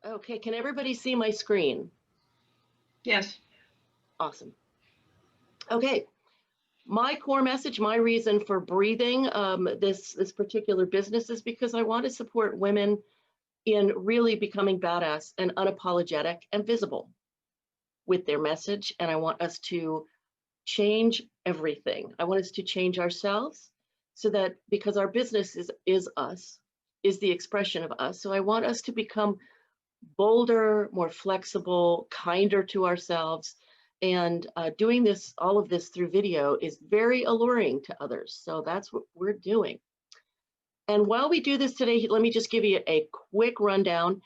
Okay, can everybody see my screen? Yes. Awesome. Okay, my core message, my reason for breathing this particular business is because I want to support women in really becoming badass and unapologetic and visible with their message. And I want us to change everything. I want us to change ourselves so that because our business is us, is the expression of us. So I want us to become bolder, more flexible, kinder to ourselves. And doing all of this through video is very alluring to others. So that's what we're doing. And while we do this today, let me just give you a quick rundown.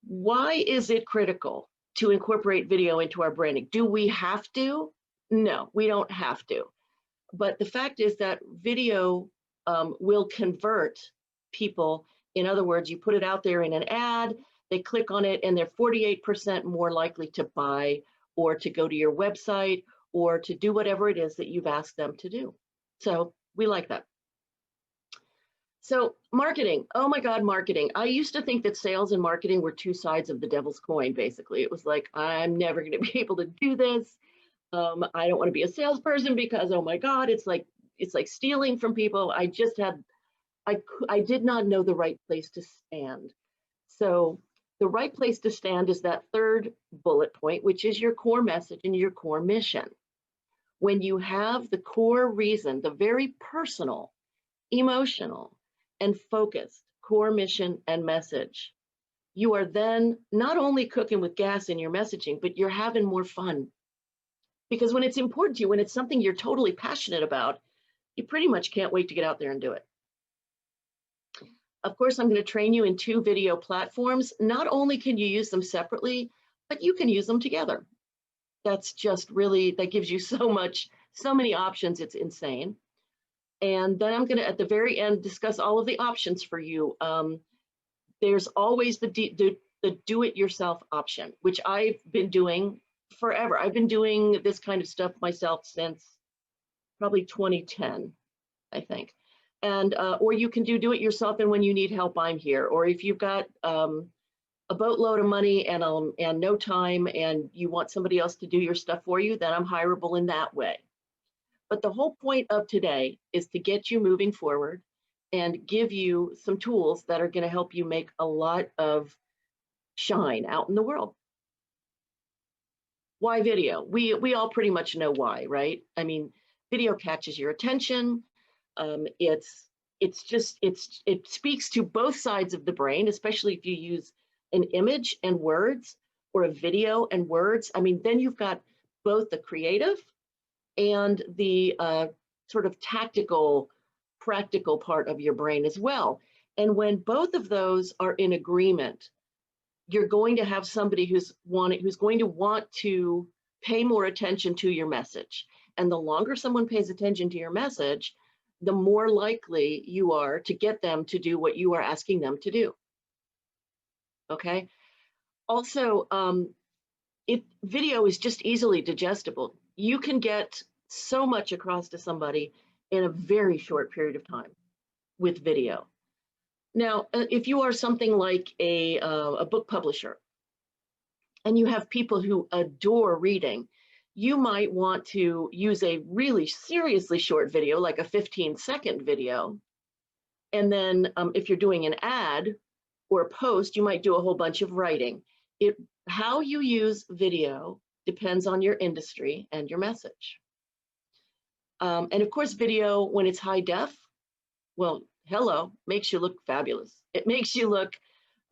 Why is it critical to incorporate video into our branding? Do we have to? No, we don't have to. But the fact is that video will convert people. In other words, you put it out there in an ad, they click on it, and they're 48% more likely to buy or to go to your website or to do whatever it is that you've asked them to do. So we like that. So marketing, oh my God, marketing. I used to think that sales and marketing were two sides of the devil's coin, basically. It was like, I'm never going to be able to do this. I don't want to be a salesperson because, oh my God, it's like stealing from people. I did not know the right place to stand. So the right place to stand is that third bullet point, which is your core message and your core mission. When you have the core reason, the very personal, emotional, and focused core mission and message, you are then not only cooking with gas in your messaging, but you're having more fun. Because when it's important to you, when it's something you're totally passionate about, you pretty much can't wait to get out there and do it. Of course, I'm going to train you in 2 video platforms. Not only can you use them separately, but you can use them together. That's just really, that gives you so many options, it's insane. And then I'm going to, at the very end, discuss all of the options for you. There's always the do-it-yourself option, which I've been doing forever. I've been doing this kind of stuff myself since probably 2010, I think. And or you can do it yourself, and when you need help, I'm here. Or if you've got a boatload of money and no time, and you want somebody else to do your stuff for you, then I'm hireable in that way. But the whole point of today is to get you moving forward and give you some tools that are going to help you make a lot of shine out in the world. Why video? We all pretty much know why, right? I mean, video catches your attention. It speaks to both sides of the brain, especially if you use an image and words or a video and words. I mean, then you've got both the creative and the sort of tactical, practical part of your brain as well. And when both of those are in agreement, you're going to have somebody who's going to want to pay more attention to your message. And the longer someone pays attention to your message, the more likely you are to get them to do what you are asking them to do. Okay. Also, video is just easily digestible. You can get so much across to somebody in a very short period of time with video. Now, if you are something like a book publisher and you have people who adore reading, you might want to use a really seriously short video, like a 15-second video. And then if you're doing an ad or a post, you might do a whole bunch of writing. How you use video depends on your industry and your message. And of course, video, when it's high def, well, hello, makes you look fabulous. It makes you look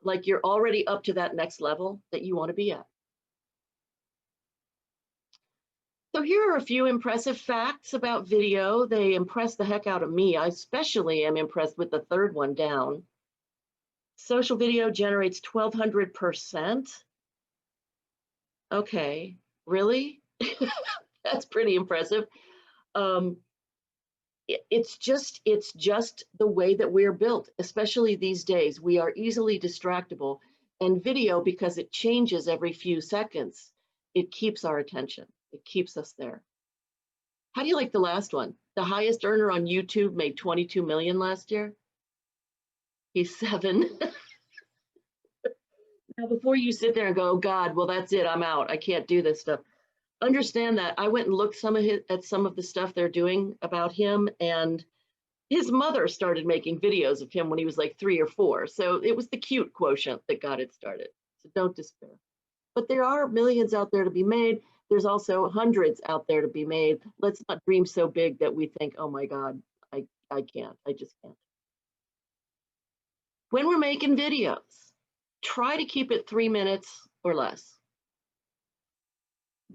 like you're already up to that next level that you want to be at. So here are a few impressive facts about video. They impress the heck out of me. I especially am impressed with the third one down. Social video generates 1,200%. Okay, really? That's pretty impressive. It's just the way that we're built, especially these days. We are easily distractible, and video, because it changes every few seconds, it keeps our attention. It keeps us there. How do you like the last one? The highest earner on YouTube made 22 million last year. He's 7. Now, before you sit there and go, oh God, well, that's it, I'm out, I can't do this stuff. Understand that I went and looked at some of the stuff they're doing about him, and his mother started making videos of him when he was like 3 or 4. So it was the cute quotient that got it started. So don't despair. But there are millions out there to be made. There's also hundreds out there to be made. Let's not dream so big that we think, oh my God, I can't, I just can't. When we're making videos, try to keep it 3 minutes or less.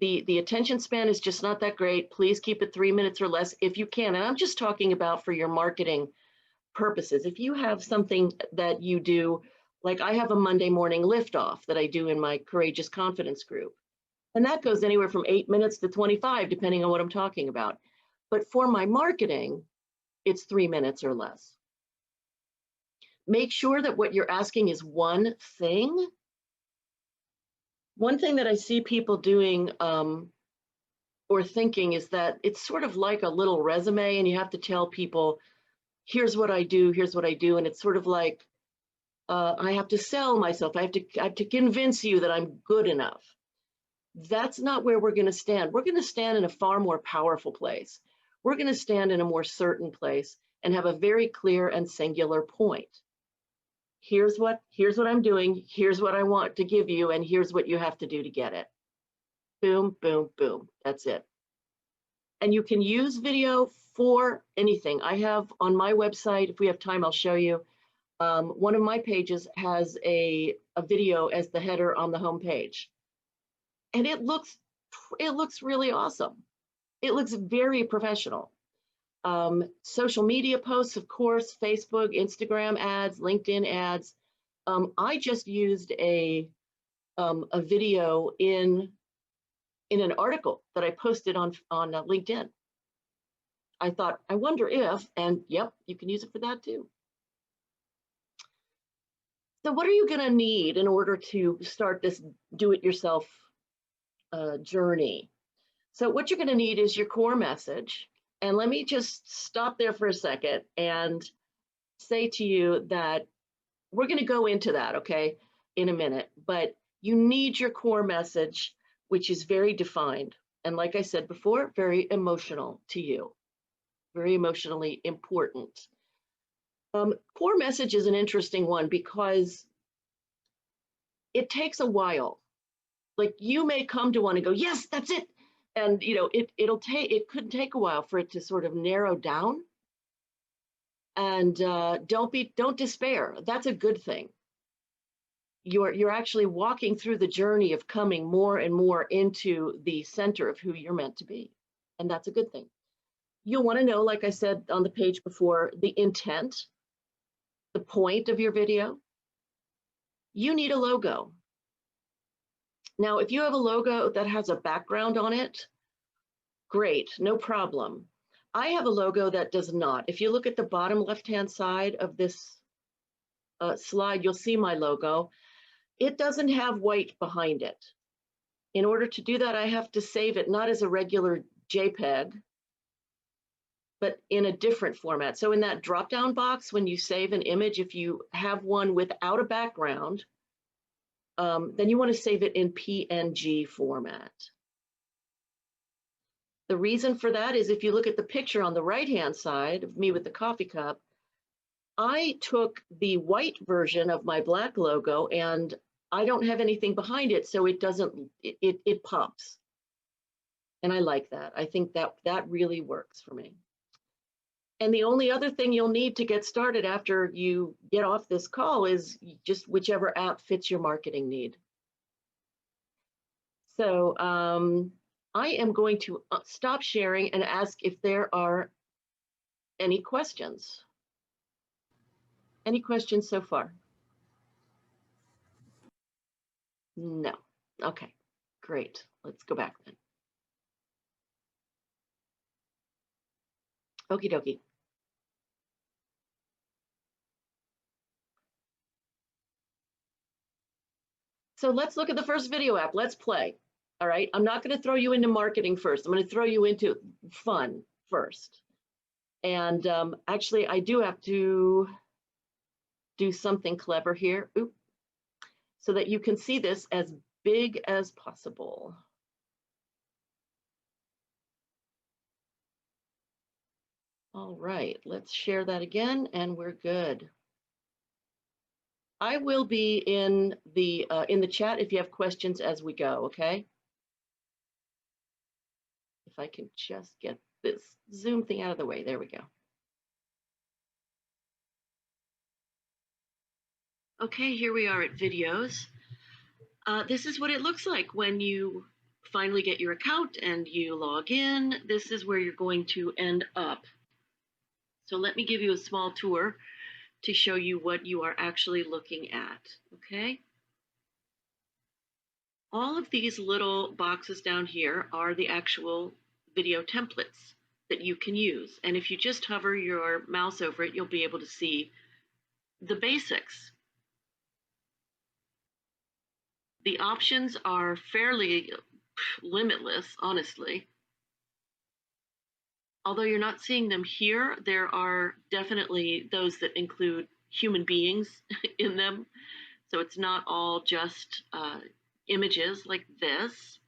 The attention span is just not that great. Please keep it 3 minutes or less if you can. And I'm just talking about for your marketing purposes. If you have something that you do, like I have a Monday morning liftoff that I do in my Courageous Confidence group. And that goes anywhere from 8 minutes to 25, depending on what I'm talking about. But for my marketing, it's 3 minutes or less. Make sure that what you're asking is one thing. One thing that I see people doing or thinking is that it's sort of like a little resume, and you have to tell people, here's what I do, here's what I do. And it's sort of like, I have to sell myself. I have to convince you that I'm good enough. That's not where we're going to stand. We're going to stand in a far more powerful place. We're going to stand in a more certain place and have a very clear and singular point. Here's what I'm doing. Here's what I want to give you. And here's what you have to do to get it. Boom, boom, boom. That's it. And you can use video for anything. I have on my website, if we have time, I'll show you. One of my pages has a video as the header on the home page. And it looks really awesome. It looks very professional. Social media posts, of course, Facebook, Instagram ads, LinkedIn ads. I just used a video in an article that I posted on LinkedIn. I thought, I wonder if, and yep, you can use it for that too. So what are you going to need in order to start this do-it-yourself journey? So what you're going to need is your core message. And let me just stop there for a second and say to you that we're going to go into that, okay, in a minute. But you need your core message, which is very defined. And like I said before, very emotional to you, very emotionally important. Core message is an interesting one because it takes a while. Like you may come to one and go, yes, that's it. And you know, it could take a while for it to sort of narrow down. And don't despair. That's a good thing. You're actually walking through the journey of coming more and more into the center of who you're meant to be. And that's a good thing. You'll want to know, like I said on the page before, the intent, the point of your video. You need a logo. Now, if you have a logo that has a background on it, great, no problem. I have a logo that does not. If you look at the bottom left-hand side of this slide, you'll see my logo. It doesn't have white behind it. In order to do that, I have to save it not as a regular JPEG, but in a different format. So in that drop-down box, when you save an image, if you have one without a background, then you want to save it in PNG format. The reason for that is if you look at the picture on the right-hand side of me with the coffee cup, I took the white version of my black logo and I don't have anything behind it, so it doesn't, it pops. And I like that. I think that really works for me. And the only other thing you'll need to get started after you get off this call is just whichever app fits your marketing need. So I am going to stop sharing and ask if there are any questions. Any questions so far? No. Okay, great. Let's go back then. Okie dokie. So let's look at the first video app. Let's play. All right. I'm not going to throw you into marketing first. I'm going to throw you into fun first. And actually, I do have to do something clever here. Oop. so that you can see this as big as possible. All right, let's share that again and we're good. I will be in the chat if you have questions as we go, okay? If I can just get this Zoom thing out of the way, there we go. Okay, here we are at videos. This is what it looks like when you finally get your account and you log in. This is where you're going to end up. So let me give you a small tour to show you what you are actually looking at, okay? All of these little boxes down here are the actual video templates that you can use. And if you just hover your mouse over it, you'll be able to see the basics. The options are fairly limitless, honestly. Although you're not seeing them here, there are definitely those that include human beings in them. So it's not all just images like this.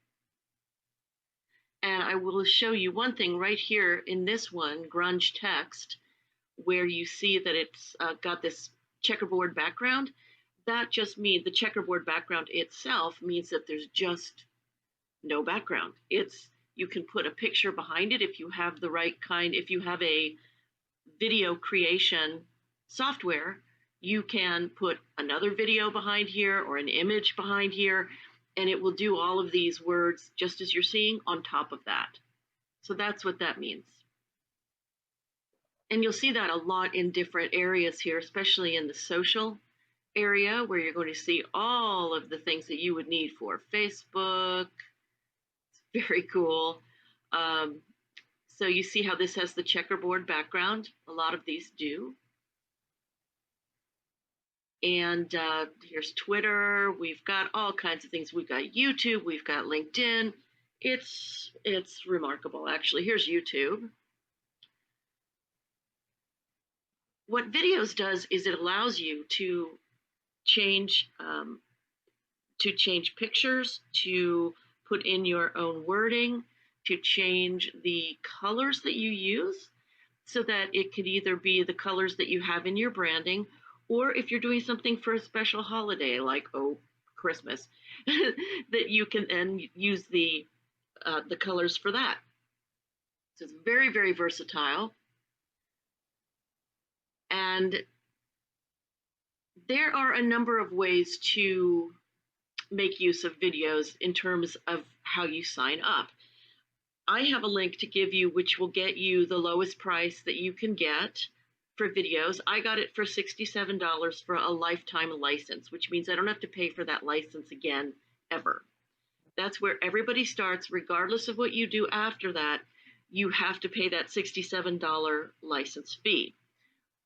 And I will show you one thing right here in this one, grunge text, where you see that it's got this checkerboard background. That just means the checkerboard background itself means that there's just no background. You can put a picture behind it if you have the right kind. If you have a video creation software, you can put another video behind here or an image behind here, and it will do all of these words just as you're seeing on top of that. So that's what that means. And you'll see that a lot in different areas here, especially in the social area where you're going to see all of the things that you would need for Facebook. It's very cool. So you see how this has the checkerboard background. A lot of these do. And here's Twitter. We've got all kinds of things. We've got YouTube. We've got LinkedIn. It's remarkable, actually. Here's YouTube. What videos does is it allows you to change pictures, to put in your own wording, to change the colors that you use, so that it could either be the colors that you have in your branding, or if you're doing something for a special holiday like Christmas, that you can then use the colors for that. So it's very, very versatile. And there are a number of ways to make use of videos in terms of how you sign up. I have a link to give you which will get you the lowest price that you can get for videos. I got it for $67 for a lifetime license, which means I don't have to pay for that license again ever. That's where everybody starts. Regardless of what you do after that, you have to pay that $67 license fee.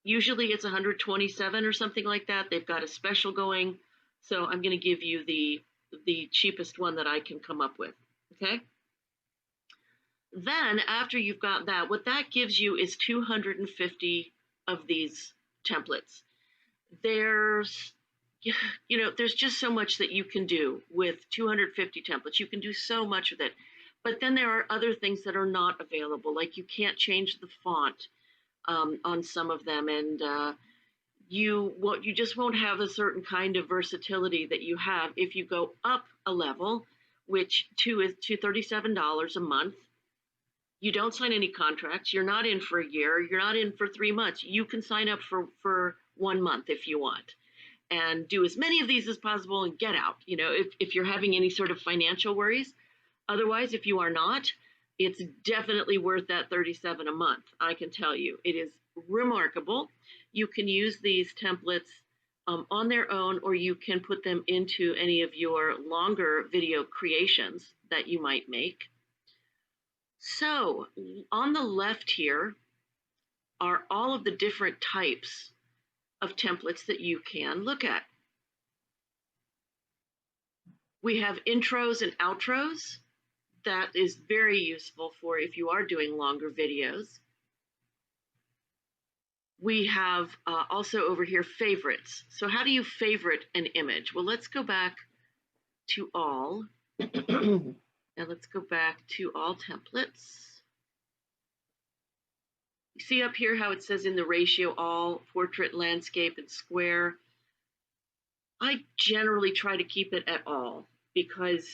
Usually it's $127 or something like that. They've got a special going. So I'm going to give you the cheapest one that I can come up with, okay? Then after you've got that, what that gives you is 250 of these templates. There's just so much that you can do with 250 templates. You can do so much with it. But then there are other things that are not available, like you can't change the font on some of them, and you just won't have a certain kind of versatility that you have if you go up a level, which is $237 a month. You don't sign any contracts. You're not in for a year. You're not in for 3 months. You can sign up for 1 month if you want, and do as many of these as possible and get out, if you're having any sort of financial worries. Otherwise, if you are not, it's definitely worth that $37 a month. I can tell you, it is remarkable. You can use these templates on their own, or you can put them into any of your longer video creations that you might make. So on the left here are all of the different types of templates that you can look at. We have intros and outros. That is very useful for if you are doing longer videos. we have also over here favorites. So how do you favorite an image? Well, let's go back to all. And let's go back to all templates. You see up here how it says in the ratio all, portrait, landscape, and square. I generally try to keep it at all because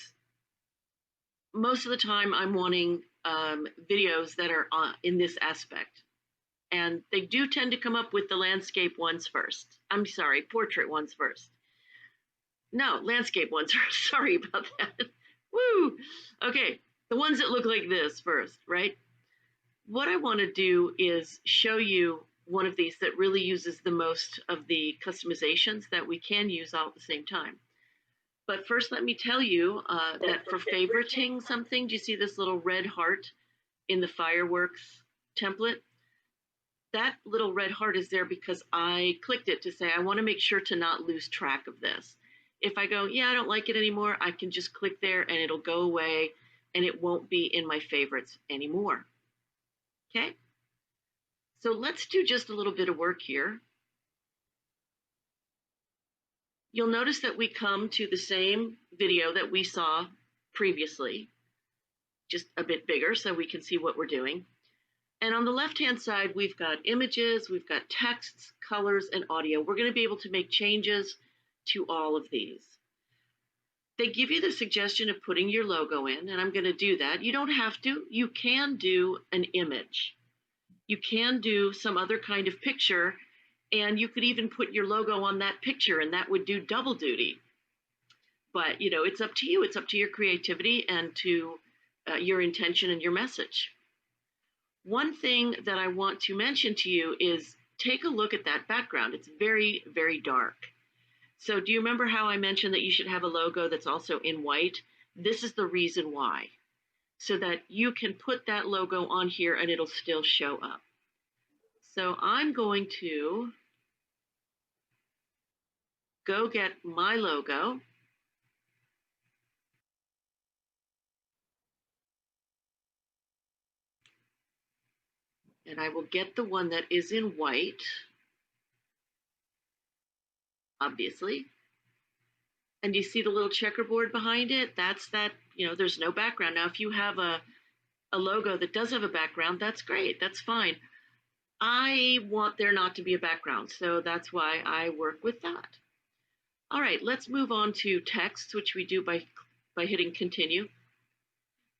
most of the time I'm wanting videos that are in this aspect. And they do tend to come up with the landscape ones first. I'm sorry, portrait ones first. No, landscape ones first. Sorry about that. Woo! Okay, the ones that look like this first, right? What I want to do is show you one of these that really uses the most of the customizations that we can use all at the same time. But first, let me tell you that for favoriting something, do you see this little red heart in the fireworks template? That little red heart is there because I clicked it to say, I want to make sure to not lose track of this. If I go, yeah, I don't like it anymore, I can just click there and it'll go away and it won't be in my favorites anymore. Okay? So let's do just a little bit of work here. You'll notice that we come to the same video that we saw previously, just a bit bigger so we can see what we're doing. And on the left-hand side, we've got images, we've got texts, colors, and audio. We're going to be able to make changes to all of these. They give you the suggestion of putting your logo in, and I'm going to do that. You don't have to. You can do an image. You can do some other kind of picture, and you could even put your logo on that picture, and that would do double duty. But, you know, it's up to you. It's up to your creativity and to your intention and your message. One thing that I want to mention to you is take a look at that background. It's very, very dark. So do you remember how I mentioned that you should have a logo that's also in white? This is the reason why, so that you can put that logo on here and it'll still show up. So I'm going to go get my logo. And I will get the one that is in white, obviously. And you see the little checkerboard behind it? That's that, you know, there's no background. Now, if you have a logo that does have a background, that's great, that's fine. I want there not to be a background, so that's why I work with that. All right, let's move on to text, which we do by hitting continue.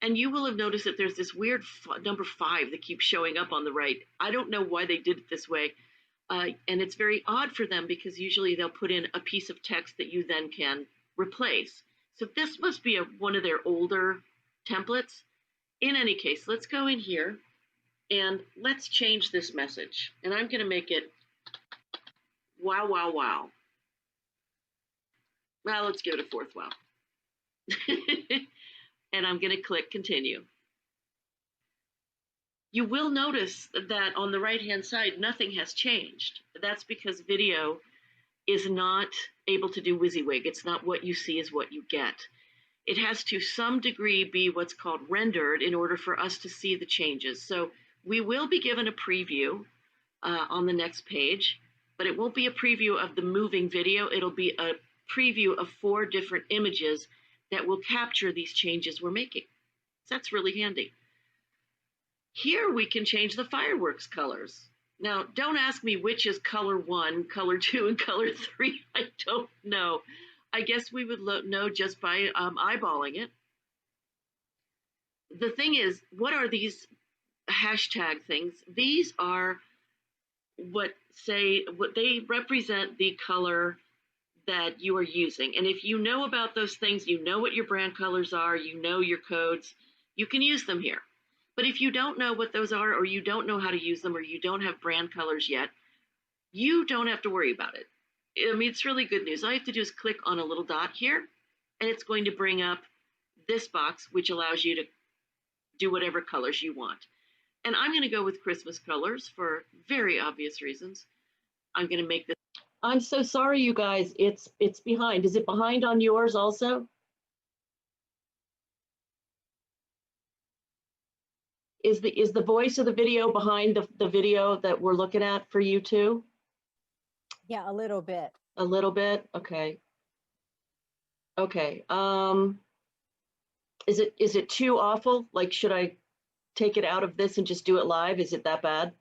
And you will have noticed that there's this weird number 5 that keeps showing up on the right. I don't know why they did it this way. And it's very odd for them because usually they'll put in a piece of text that you then can replace. So this must be one of their older templates. In any case, let's go in here and let's change this message. And I'm going to make it wow, wow, wow. Well, let's give it a 4th wow. And I'm going to click continue. You will notice that on the right-hand side, nothing has changed. That's because video is not able to do WYSIWYG. It's not what you see is what you get. It has to some degree be what's called rendered in order for us to see the changes. So we will be given a preview on the next page, but it won't be a preview of the moving video. It'll be a preview of 4 different images that will capture these changes we're making. So that's really handy. Here we can change the fireworks colors. Now, don't ask me which is color 1, color 2, and color 3. I don't know. I guess we would know just by eyeballing it. The thing is, what are these hashtag things? These are what they represent the color that you are using. And if you know about those things, you know what your brand colors are, you know your codes, you can use them here. But if you don't know what those are, or you don't know how to use them, or you don't have brand colors yet, you don't have to worry about it. I mean, it's really good news. All you have to do is click on a little dot here, and it's going to bring up this box, which allows you to do whatever colors you want. And I'm going to go with Christmas colors for very obvious reasons. I'm going to make this. I'm so sorry, you guys. It's behind. Is it behind on yours also? Is the voice of the video behind the video that we're looking at for you too? Yeah, a little bit. A little bit, okay. Okay, is it too awful? Like, should I take it out of this and just do it live? Is it that bad?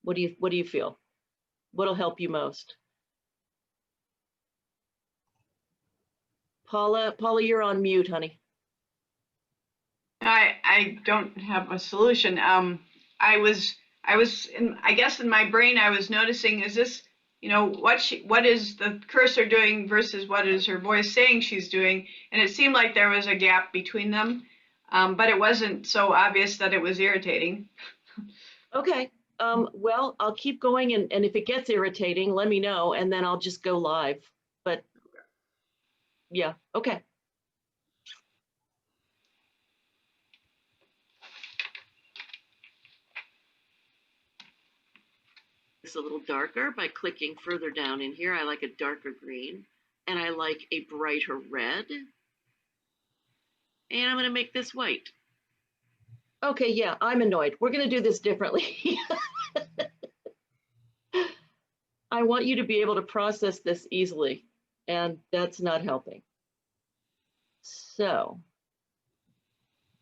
What do you feel? What'll help you most? Paula, you're on mute, honey. I don't have a solution. I guess in my brain I was noticing, is this, what is the cursor doing versus what is her voice saying she's doing? And it seemed like there was a gap between them, but it wasn't so obvious that it was irritating. Okay, well, I'll keep going, and if it gets irritating, let me know, and then I'll just go live. But yeah, okay. It's a little darker by clicking further down in here. I like a darker green, and I like a brighter red. And I'm going to make this white. Okay, yeah, I'm annoyed. We're going to do this differently. I want you to be able to process this easily, and that's not helping. So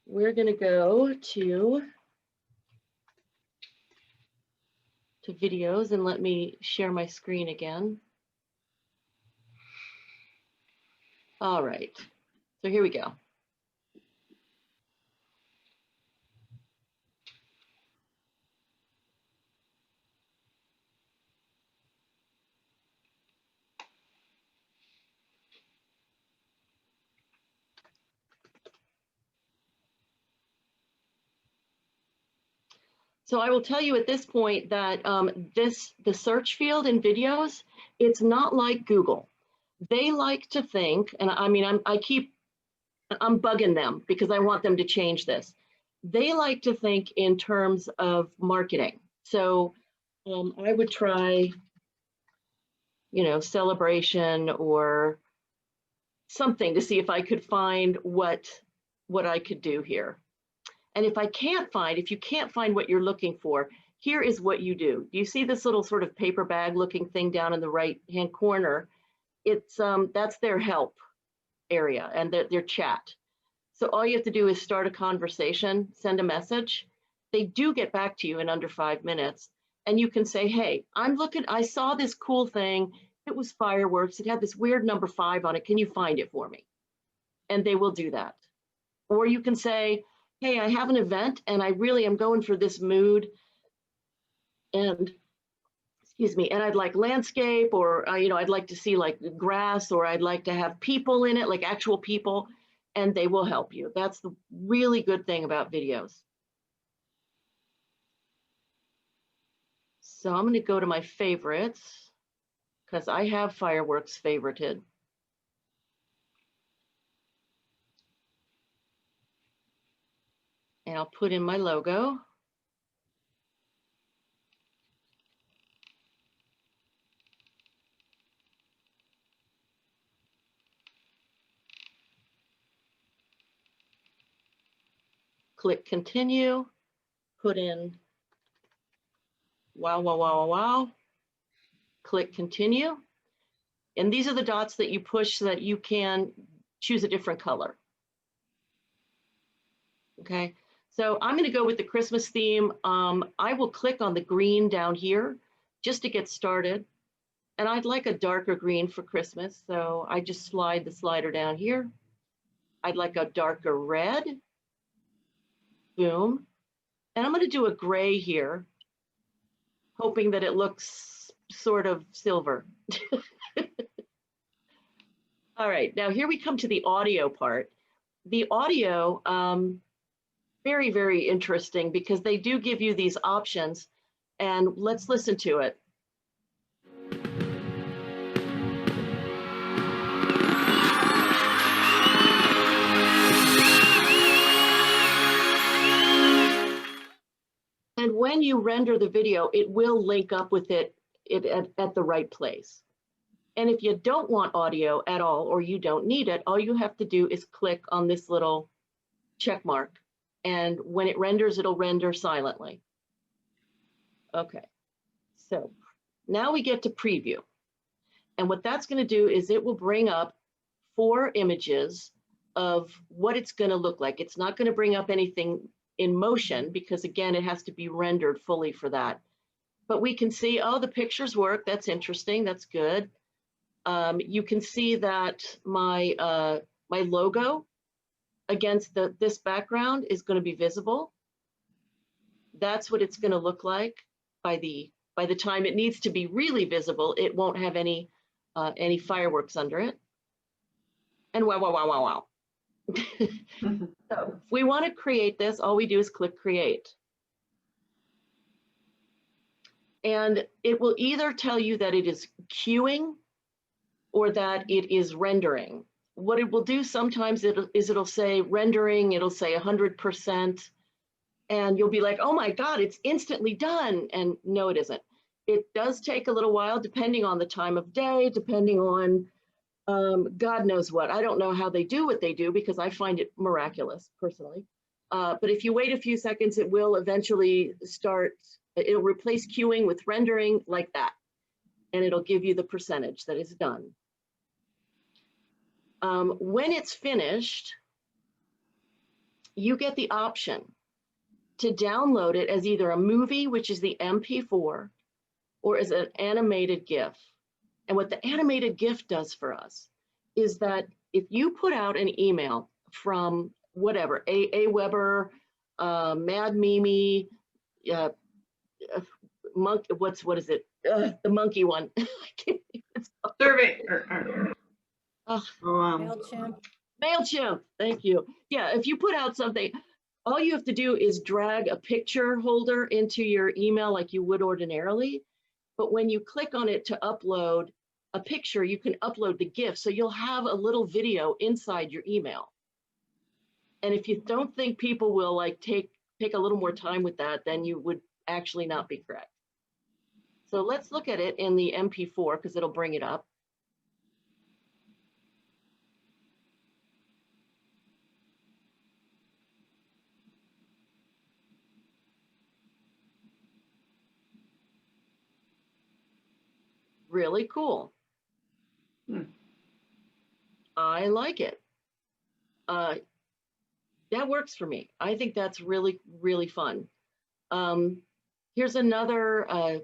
we're going to go to videos, and let me share my screen again. All right, so here we go. So I will tell you at this point that the search field in videos, it's not like Google. They like to think, and I mean, I'm bugging them because I want them to change this. They like to think in terms of marketing. So I would try, celebration or something to see if I could find what I could do here. And if you can't find what you're looking for, here is what you do. Do you see this little sort of paper bag looking thing down in the right-hand corner? It's that's their help area and their chat. So all you have to do is start a conversation, send a message. They do get back to you in under 5 minutes. And you can say, hey, I saw this cool thing. It was fireworks. It had this weird number 5 on it. Can you find it for me? And they will do that. Or you can say, hey, I have an event and I really am going for this mood. And excuse me, and I'd like landscape, or I'd like to see like grass, or I'd like to have people in it, like actual people, and they will help you. That's the really good thing about videos. So I'm going to go to my favorites because I have fireworks favorited. And I'll put in my logo. Click continue, put in wow, wow, wow, wow, wow. Click continue. And these are the dots that you push so that you can choose a different color. Okay, so I'm going to go with the Christmas theme. I will click on the green down here just to get started. And I'd like a darker green for Christmas. So I just slide the slider down here. I'd like a darker red. Boom. And I'm going to do a gray here, hoping that it looks sort of silver. All right, now here we come to the audio part. The audio, very, very interesting because they do give you these options, and let's listen to it. And when you render the video, it will link up with it at the right place. And if you don't want audio at all, or you don't need it, all you have to do is click on this little check mark. And when it renders, it'll render silently. Okay, so now we get to preview. And what that's going to do is it will bring up 4 images of what it's going to look like. It's not going to bring up anything in motion because, again, it has to be rendered fully for that. But we can see, oh, the pictures work. That's interesting. That's good. You can see that my my logo against this background is going to be visible. That's what it's going to look like by the time it needs to be really visible. It won't have any fireworks under it. And wow, wow, wow, wow, wow. So if we want to create this, all we do is click create. And it will either tell you that it is queuing or that it is rendering. What it will do sometimes it'll say rendering, it'll say 100%, and you'll be like, oh my God, it's instantly done. And no, it isn't. It does take a little while depending on the time of day, depending on God knows what. I don't know how they do what they do because I find it miraculous personally. But if you wait a few seconds, it will eventually start, it'll replace queuing with rendering like that. And it'll give you the percentage that is done. When it's finished, you get the option to download it as either a movie, which is the MP4, or as an animated GIF. And what the animated GIF does for us is that if you put out an email from whatever, A. Weber, Mad Mimi, what is it? The monkey one. I can't even stop. Survey. MailChimp. MailChimp, thank you. Yeah, if you put out something, all you have to do is drag a picture holder into your email like you would ordinarily. But when you click on it to upload a picture, you can upload the GIF. So you'll have a little video inside your email. And if you don't think people will like take a little more time with that, then you would actually not be correct. So let's look at it in the MP4 because it'll bring it up. Really cool. I like it. That works for me. I think that's really, really fun. Here's another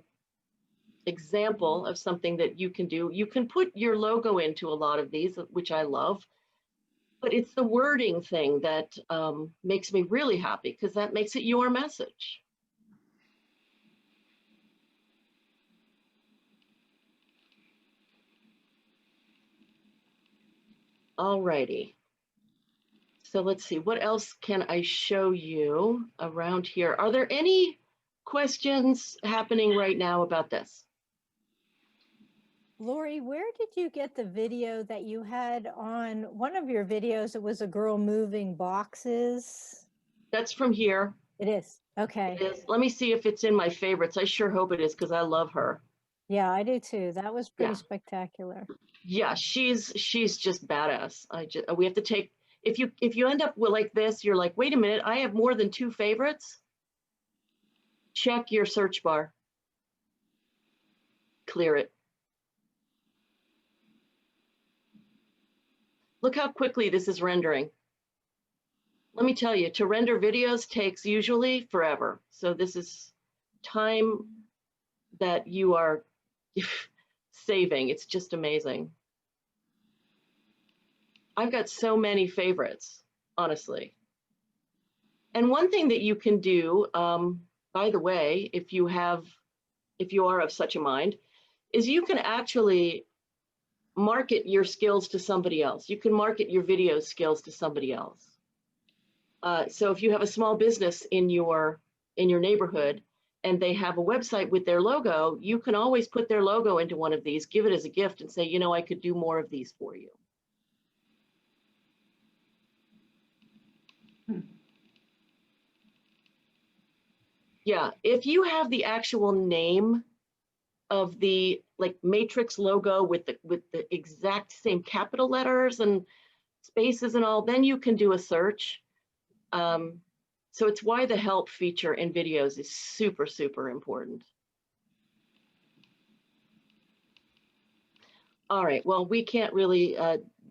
example of something that you can do. You can put your logo into a lot of these, which I love, but it's the wording thing that makes me really happy because that makes it your message. Alrighty. So let's see, what else can I show you around here? Are there any questions happening right now about this? Lori, where did you get the video that you had on one of your videos? It was a girl moving boxes. That's from here. It is. Okay. It is. Let me see if it's in my favorites. I sure hope it is because I love her. Yeah, I do too. That was pretty spectacular. Yeah, she's just badass. We have to take, if you end up with like this, you're like, wait a minute, I have more than 2 favorites. Check your search bar. Clear it. Look how quickly this is rendering. Let me tell you, to render videos takes usually forever. So this is time that you are saving. It's just amazing. I've got so many favorites, honestly. And one thing that you can do, by the way, if you are of such a mind, is you can actually market your skills to somebody else. You can market your video skills to somebody else. So if you have a small business in your neighborhood and they have a website with their logo, you can always put their logo into one of these, give it as a gift and say, you know, I could do more of these for you. Yeah, if you have the actual name of the like matrix logo with the exact same capital letters and spaces and all, then you can do a search. So it's why the help feature in videos is super, super important. All right, well, we can't really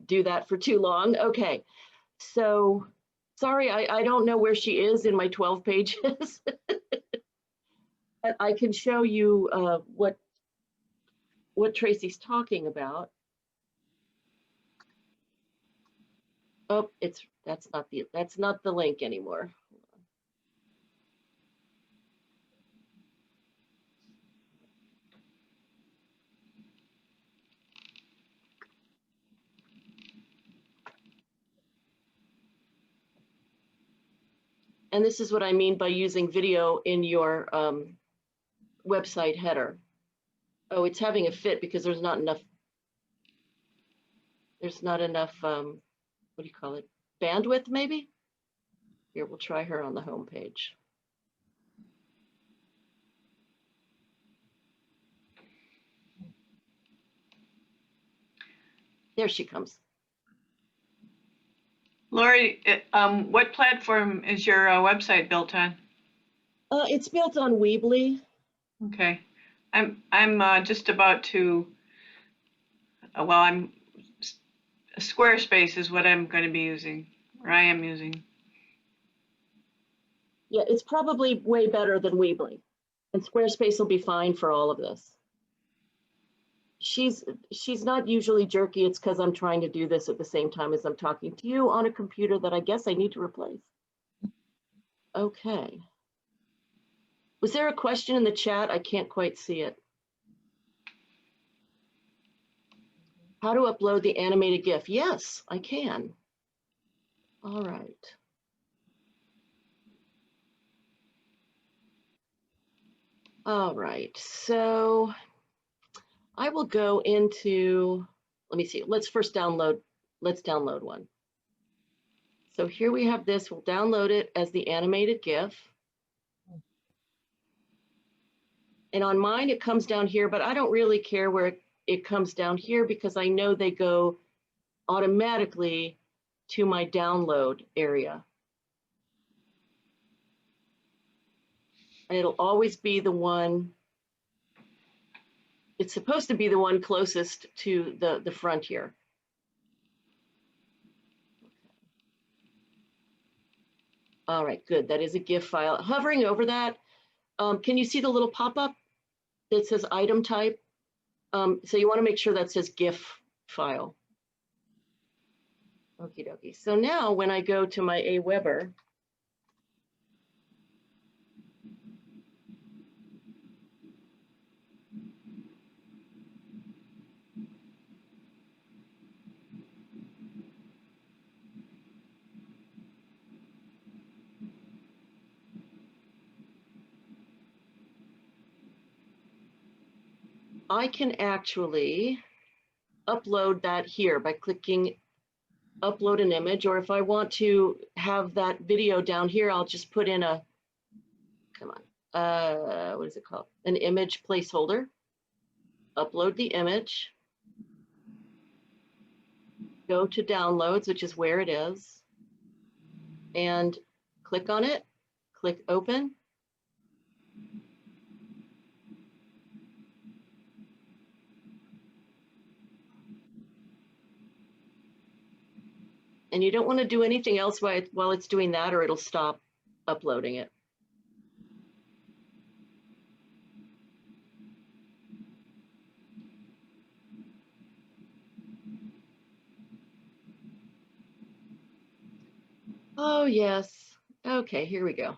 do that for too long. Okay, so sorry, I don't know where she is in my 12 pages. But I can show you what Tracy's talking about. Oh, that's not the link anymore. And this is what I mean by using video in your website header. Oh, it's having a fit because there's not enough, what do you call it? Bandwidth, maybe? Here, we'll try her on the home page. There she comes. Lori, what platform is your website built on? It's built on Weebly. Okay, I'm just about to. Squarespace is what I'm going to be using, or I am using. Yeah, it's probably way better than Weebly, and Squarespace will be fine for all of this. She's not usually jerky. It's because I'm trying to do this at the same time as I'm talking to you on a computer that I guess I need to replace. Okay. Was there a question in the chat? I can't quite see it. How to upload the animated GIF? Yes, I can. All right. All right, so I will go into, let me see, let's download one. So here we have this, we'll download it as the animated GIF. And on mine, it comes down here, but I don't really care where it comes down here because I know they go automatically to my download area. And it'll always be the one, it's supposed to be the one closest to the front here. All right, good, that is a GIF file. Hovering over that, can you see the little pop-up that says item type? So you wanna make sure that says GIF file. Okie dokie. So now when I go to my Aweber, I can actually upload that here by clicking upload an image, or if I want to have that video down here, I'll just put in a, come on, what is it called? An image placeholder, upload the image, go to downloads, which is where it is, and click on it, click open. And you don't want to do anything else while it's doing that, or it'll stop uploading it. Oh, yes. Okay, here we go.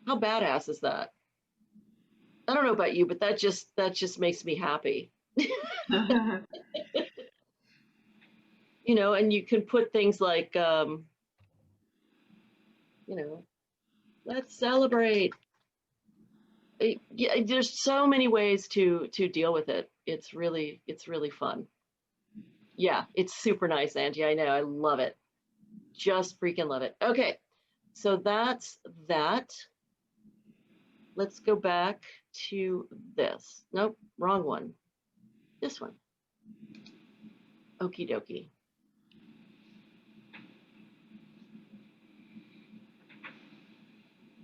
How badass is that? I don't know about you, but that just makes me happy. You know, and you can put things like, you know, let's celebrate. Yeah, there's so many ways to deal with it. It's really fun. Yeah, it's super nice, Angie. I know, I love it. Just freaking love it. Okay, so that's that. let's go back to this. Nope, wrong one. This one. Okie dokie.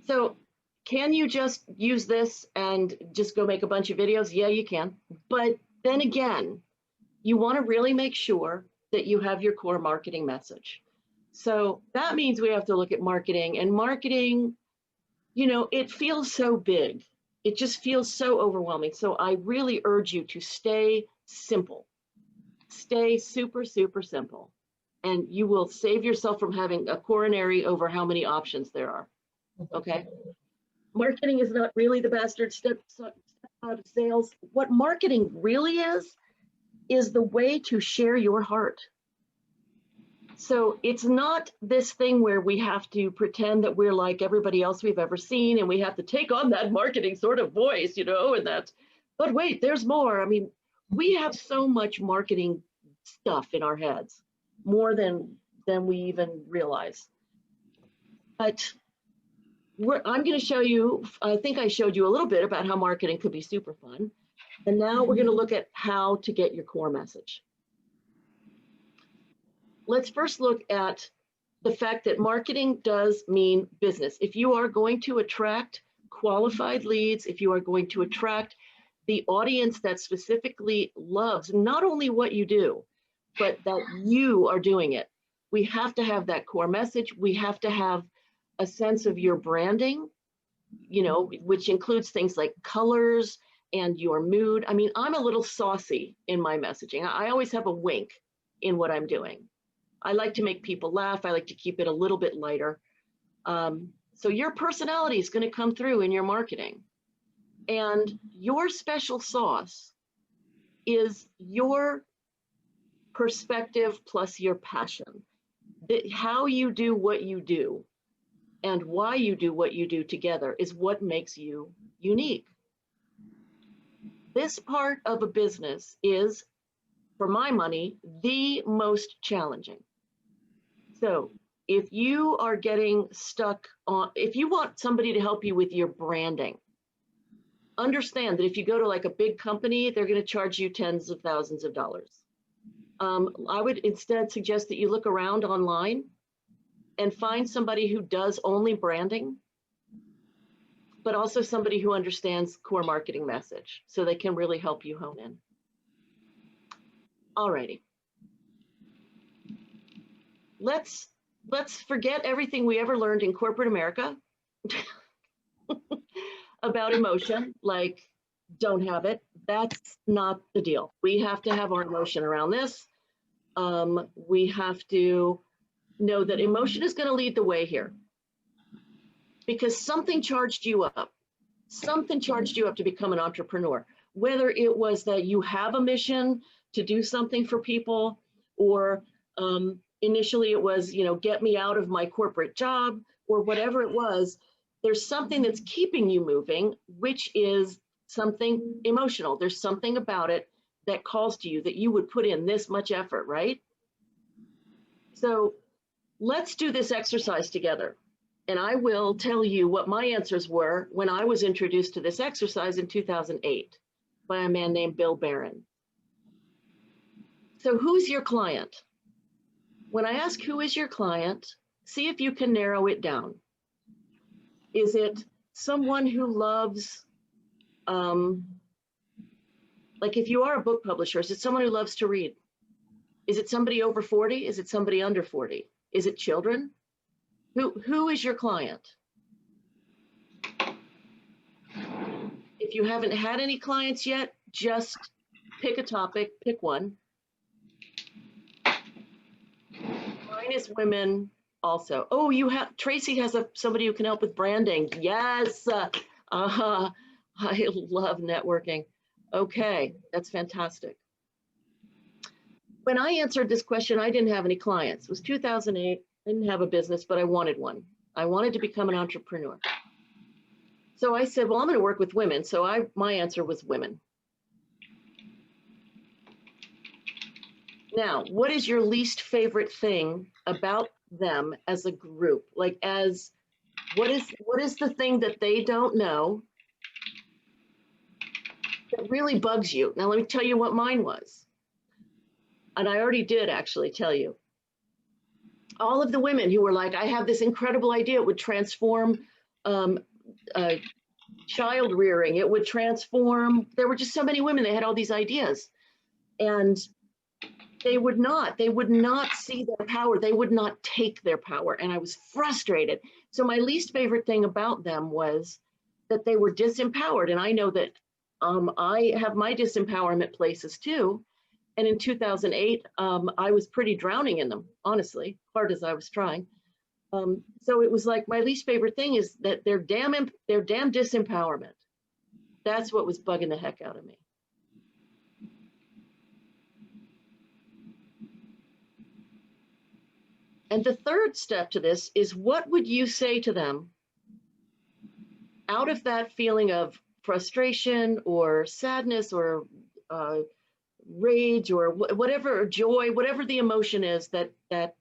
So can you just use this and just go make a bunch of videos? Yeah, you can. But then again, you want to really make sure that you have your core marketing message. So that means we have to look at marketing, and marketing, you know, it feels so big. It just feels so overwhelming. So I really urge you to stay simple. Stay super, super simple. And you will save yourself from having a coronary over how many options there are. Okay. Marketing is not really the bastard step out of sales. What marketing really is the way to share your heart. So it's not this thing where we have to pretend that we're like everybody else we've ever seen, and we have to take on that marketing sort of voice, you know, and that's, but wait, there's more. I mean, we have so much marketing stuff in our heads, more than we even realize. But I'm going to show you, I think I showed you a little bit about how marketing could be super fun. And now we're going to look at how to get your core message. Let's first look at the fact that marketing does mean business. If you are going to attract qualified leads, if you are going to attract the audience that specifically loves not only what you do, but that you are doing it, we have to have that core message. We have to have a sense of your branding, you know, which includes things like colors and your mood. I mean, I'm a little saucy in my messaging. I always have a wink in what I'm doing. I like to make people laugh. I like to keep it a little bit lighter. So your personality is going to come through in your marketing. And your special sauce is your perspective plus your passion. How you do what you do and why you do what you do together is what makes you unique. This part of a business is, for my money, the most challenging. So if you are getting stuck on, if you want somebody to help you with your branding, understand that if you go to like a big company, they're going to charge you tens of thousands of dollars. I would instead suggest that you look around online and find somebody who does only branding, but also somebody who understands core marketing message so they can really help you hone in. Alrighty. Let's forget everything we ever learned in corporate America about emotion, like don't have it. That's not the deal. We have to have our emotion around this. We have to know that emotion is going to lead the way here because something charged you up. Something charged you up to become an entrepreneur, whether it was that you have a mission to do something for people, or initially it was, you know, get me out of my corporate job, or whatever it was. There's something that's keeping you moving, which is something emotional. There's something about it that calls to you that you would put in this much effort, right? So let's do this exercise together. And I will tell you what my answers were when I was introduced to this exercise in 2008 by a man named Bill Barron. So who's your client? When I ask who is your client, see if you can narrow it down. Is it someone who loves, like if you are a book publisher, is it someone who loves to read? Is it somebody over 40? Is it somebody under 40? Is it children? Who is your client? If you haven't had any clients yet, just pick a topic, pick one. Mine is women also. Oh, you have, Tracy has somebody who can help with branding. Yes. I love networking. Okay, that's fantastic. When I answered this question, I didn't have any clients. It was 2008. I didn't have a business, but I wanted one. I wanted to become an entrepreneur. So I said, well, I'm going to work with women. So my answer was women. Now, what is your least favorite thing about them as a group? Like what is the thing that they don't know that really bugs you. Now, let me tell you what mine was. And I already did actually tell you. All of the women who were like, I have this incredible idea, it would transform um, child rearing, it would transform, there were just so many women, they had all these ideas. And they would not see their power. They would not take their power. And I was frustrated. So my least favorite thing about them was that they were disempowered. And I know that I have my disempowerment places too. And in 2008, I was pretty drowning in them, honestly, hard as I was trying. So it was like my least favorite thing is that their damn disempowerment. That's what was bugging the heck out of me. And the third step to this is, what would you say to them out of that feeling of frustration or sadness or rage or whatever, or joy, whatever the emotion is that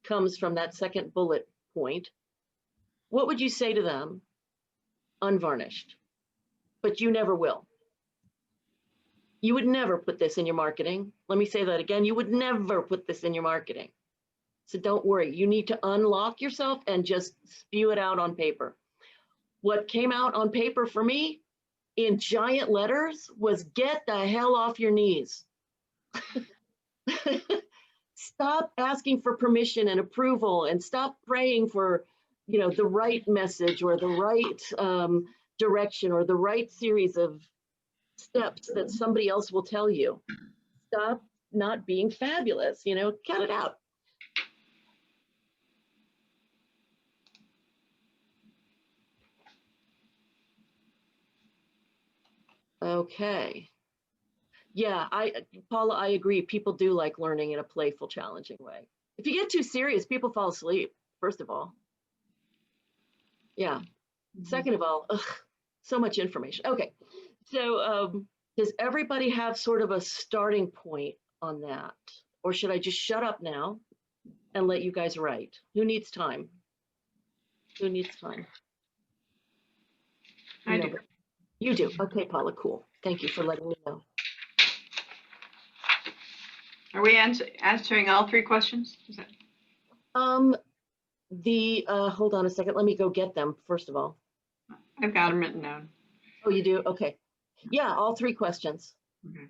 comes from that second bullet point? What would you say to them unvarnished? But you never will. You would never put this in your marketing. Let me say that again. You would never put this in your marketing. So don't worry, you need to unlock yourself and just spew it out on paper. What came out on paper for me in giant letters was, get the hell off your knees. Stop asking for permission and approval, and stop praying for, the right message or the right direction or the right series of steps that somebody else will tell you. Stop not being fabulous, cut it out. Okay. Yeah, Paula, I agree. People do like learning in a playful, challenging way. If you get too serious, people fall asleep, first of all. Yeah. Mm-hmm. Second of all, so much information. Okay. So does everybody have sort of a starting point on that? Or should I just shut up now and let you guys write? Who needs time? Who needs time? I do. You do. Okay, Paula, cool. Thank you for letting me know. Are we answering all three questions? Is that... Hold on a second. Let me go get them, first of all. I've got them written down. Oh, you do? Okay. Yeah, all three questions. Okay.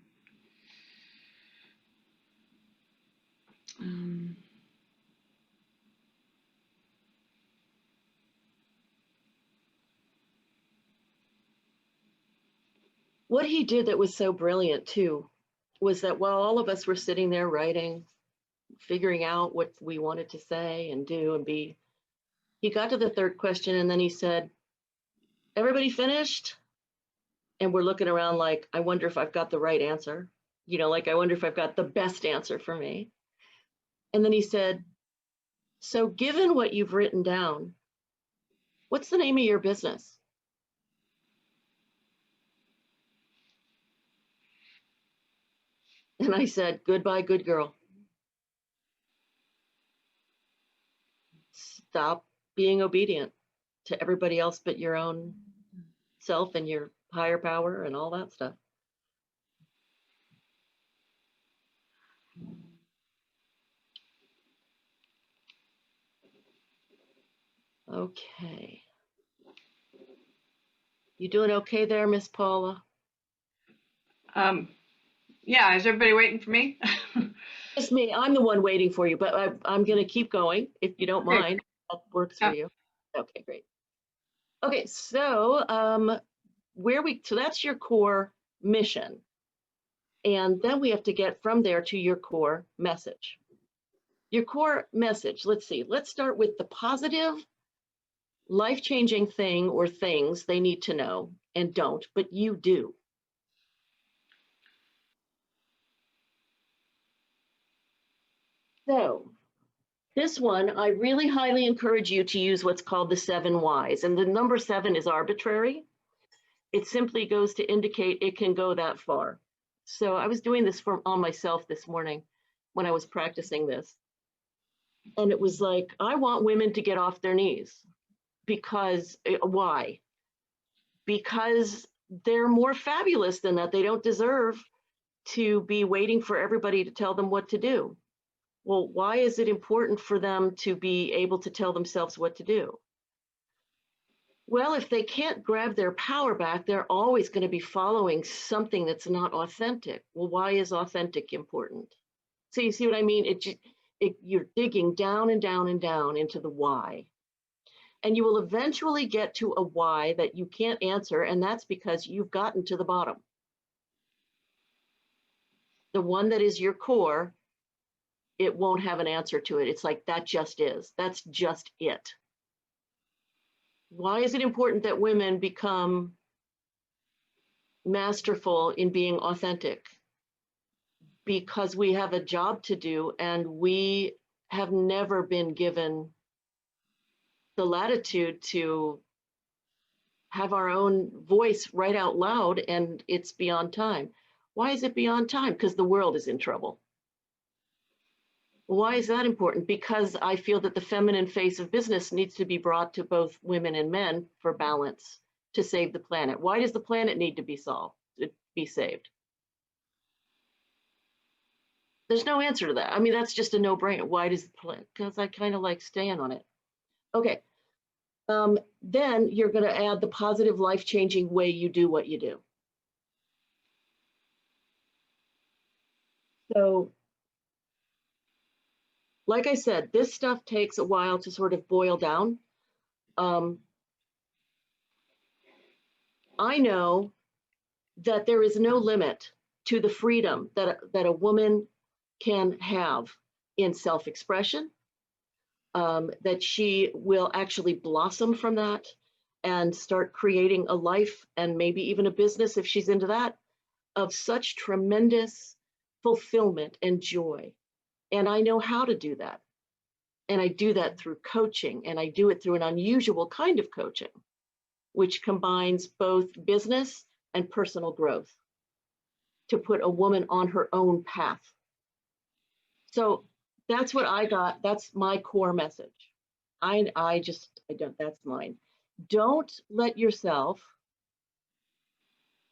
What he did that was so brilliant too was that while all of us were sitting there writing, figuring out what we wanted to say and do and be, he got to the third question and then he said, everybody finished? And we're looking around like, I wonder if I've got the right answer. Like, I wonder if I've got the best answer for me. And then he said, so given what you've written down, what's the name of your business? And I said, goodbye, good girl. Stop being obedient to everybody else but your own self and your higher power and all that stuff. Okay. You doing okay there, Miss Paula? Yeah, is everybody waiting for me? It's me. I'm the one waiting for you, but I'm going to keep going if you don't mind. That works for you. Okay, great. Okay, so so that's your core mission. And then we have to get from there to your core message. Your core message, let's see, let's start with the positive, life-changing thing or things they need to know and don't, but you do. So this one, I really highly encourage you to use what's called the 7 whys. And the number 7 is arbitrary. It simply goes to indicate it can go that far. So I was doing this on myself this morning when I was practicing this. And it was like, I want women to get off their knees. Because, why? Because they're more fabulous than that. They don't deserve to be waiting for everybody to tell them what to do. Well, why is it important for them to be able to tell themselves what to do? Well, if they can't grab their power back, they're always going to be following something that's not authentic. Well, why is authentic important? So you see what I mean? You're digging down and down and down into the why. And you will eventually get to a why that you can't answer, and that's because you've gotten to the bottom. The one that is your core, it won't have an answer to it. It's like, that just is. That's just it. Why is it important that women become masterful in being authentic? Because we have a job to do, and we have never been given the latitude to have our own voice right out loud, and it's beyond time. Why is it beyond time? Because the world is in trouble. Why is that important? Because I feel that the feminine face of business needs to be brought to both women and men for balance to save the planet. Why does the planet need to be saved? There's no answer to that. I mean, that's just a no-brainer. Why does the planet? Because I kind of like staying on it. Okay. Then you're going to add the positive, life-changing way you do what you do. So, like I said, this stuff takes a while to sort of boil down. I know that there is no limit to the freedom that a woman can have in self-expression, that she will actually blossom from that and start creating a life and maybe even a business, if she's into that, of such tremendous fulfillment and joy. And I know how to do that. And I do that through coaching, and I do it through an unusual kind of coaching, which combines both business and personal growth to put a woman on her own path. So that's what I got. That's my core message. I don't, that's mine. Don't let yourself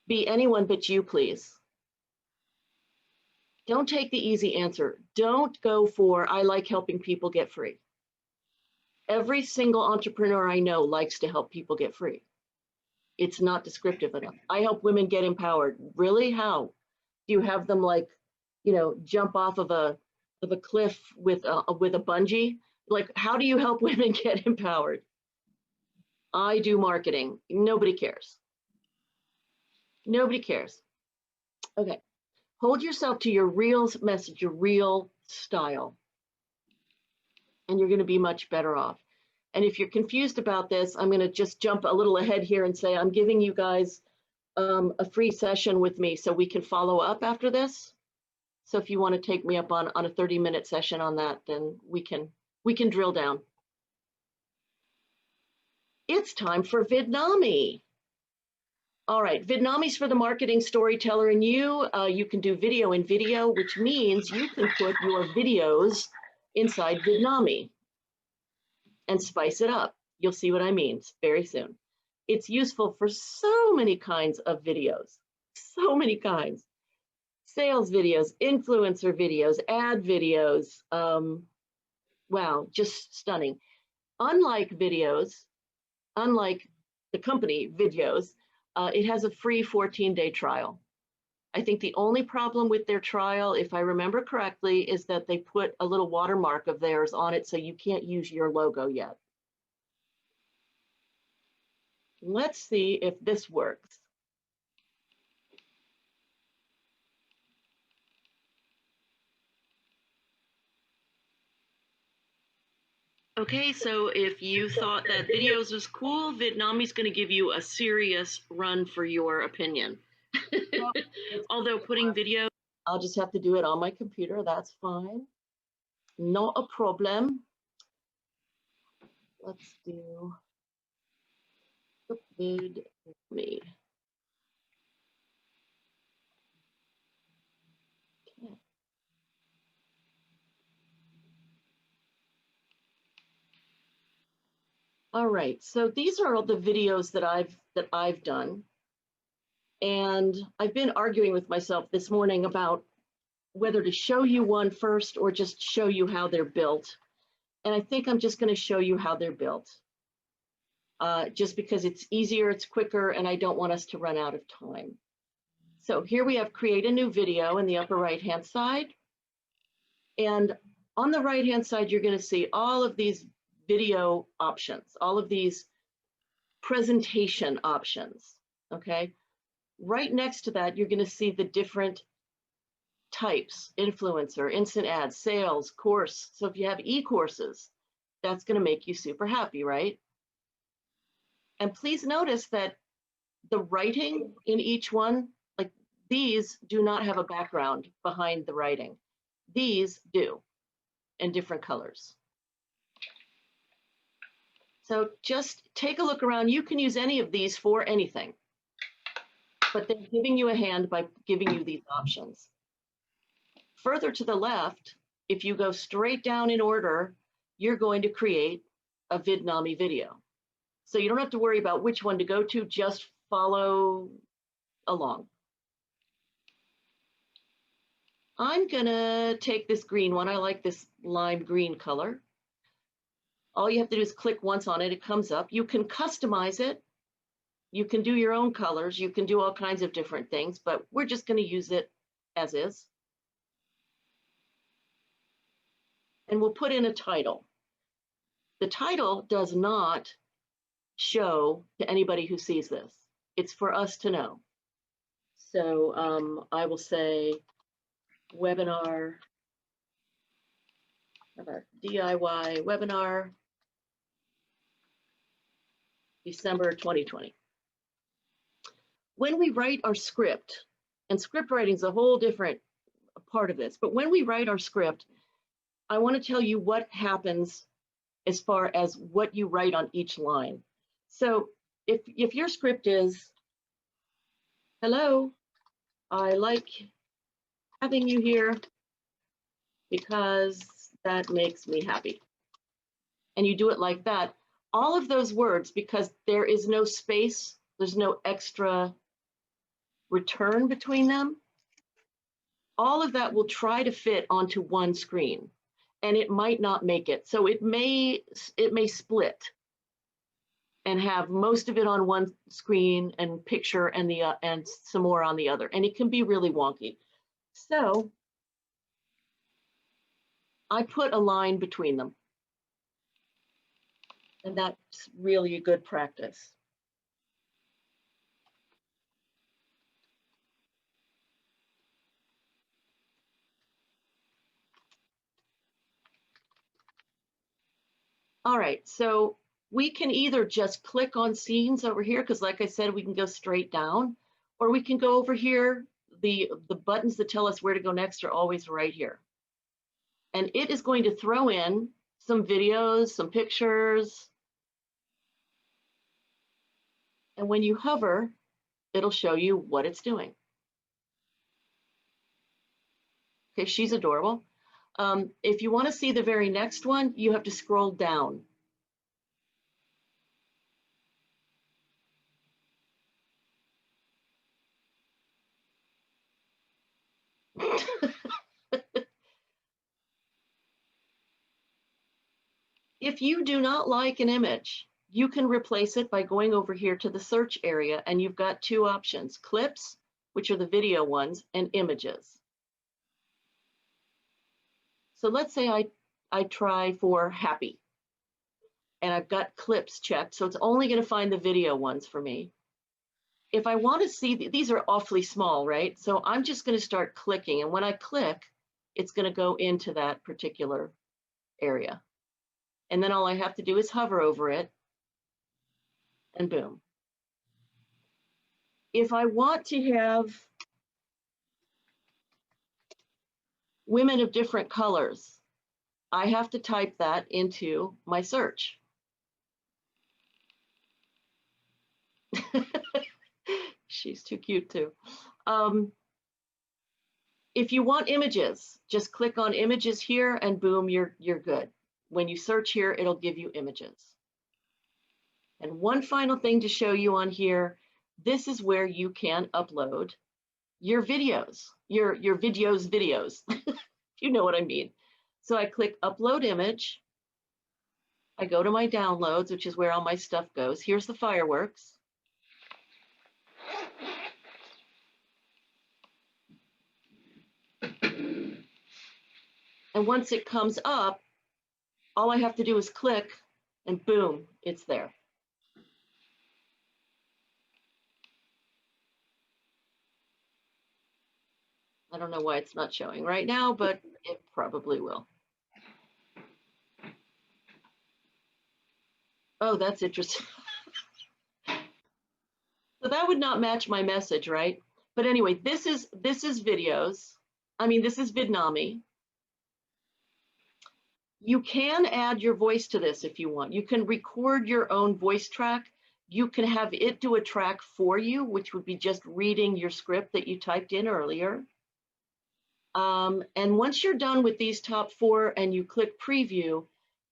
be anyone but you, please. Don't take the easy answer. Don't go for, I like helping people get free. Every single entrepreneur I know likes to help people get free. It's not descriptive enough. I help women get empowered. Really? How? Do you have them, like, jump off of a cliff with a bungee? Like, how do you help women get empowered? I do marketing. Nobody cares. Nobody cares. Okay. Hold yourself to your real message, your real style, and you're going to be much better off. And if you're confused about this, I'm going to just jump a little ahead here and say I'm giving you guys a free session with me so we can follow up after this. So if you want to take me up on a 30-minute session on that, then we can drill down. It's time for Vidnami. All right, Vidnami's for the marketing storyteller in you. You can do video in video, which means you can put your videos inside Vidnami and spice it up. You'll see what I mean very soon. It's useful for so many kinds of videos, so many kinds. Sales videos, influencer videos, ad videos. Wow, just stunning. Unlike videos, unlike the company videos, it has a free 14-day trial. I think the only problem with their trial, if I remember correctly, is that they put a little watermark of theirs on it, so you can't use your logo yet. Let's see if this works. Okay, so if you thought that videos was cool, Vidnami's going to give you a serious run for your opinion. Although putting video, I'll just have to do it on my computer. That's fine. Not a problem. Let's do the Vidme. Okay. All right, so these are all the videos that I've done. And I've been arguing with myself this morning about whether to show you one first or just show you how they're built. And I think I'm just going to show you how they're built. Just because it's easier, it's quicker, and I don't want us to run out of time. So here we have create a new video in the upper right-hand side. And on the right-hand side, you're going to see all of these video options, all of these presentation options, okay? Right next to that, you're going to see the different types: influencer, instant ads, sales, course. So if you have e-courses, that's going to make you super happy, right? And please notice that the writing in each one, like these do not have a background behind the writing. These do, in different colors. So just take a look around. You can use any of these for anything, but they're giving you a hand by giving you these options. Further to the left, if you go straight down in order, you're going to create a Vidnami video. So you don't have to worry about which one to go to, just follow along. I'm gonna take this green one. I like this lime green color. All you have to do is click once on it, it comes up. You can customize it. You can do your own colors. You can do all kinds of different things, but we're just gonna use it as is. And we'll put in a title. The title does not show to anybody who sees this. It's for us to know. So I will say webinar, DIY webinar, December 2020. When we write our script, and script writing is a whole different part of this, but when we write our script, I want to tell you what happens as far as what you write on each line. So if your script is, hello, I like having you here because that makes me happy, and you do it like that, all of those words, because there is no space, there's no extra return between them, all of that will try to fit onto one screen, and it might not make it. So it may split and have most of it on one screen and picture and some more on the other, and it can be really wonky. So I put a line between them, and that's really a good practice. All right, so we can either just click on scenes over here, because like I said, we can go straight down, or we can go over here. The buttons that tell us where to go next are always right here. And it is going to throw in some videos, some pictures. And when you hover, it'll show you what it's doing. Okay, she's adorable. If you want to see the very next one, you have to scroll down. If you do not like an image, you can replace it by going over here to the search area, and you've got two options: clips, which are the video ones, and images. So let's say I try for happy, and I've got clips checked, so it's only going to find the video ones for me. If I want to see, these are awfully small, right? So I'm just going to start clicking, and when I click, it's going to go into that particular area. And then all I have to do is hover over it, and boom. If I want to have women of different colors, I have to type that into my search. She's too cute too. If you want images, just click on images here, and boom, you're good. When you search here, it'll give you images. And one final thing to show you on here, this is where you can upload your videos, your videos, you know what I mean. So I click upload image. I go to my downloads, which is where all my stuff goes. Here's the fireworks. And once it comes up, all I have to do is click and boom, it's there. I don't know why it's not showing right now, but it probably will. Oh, that's interesting. So that would not match my message, right? But anyway, this is videos. I mean, this is Vidnami. You can add your voice to this if you want. You can record your own voice track. You can have it do a track for you, which would be just reading your script that you typed in earlier. And once you're done with these top 4 and you click preview,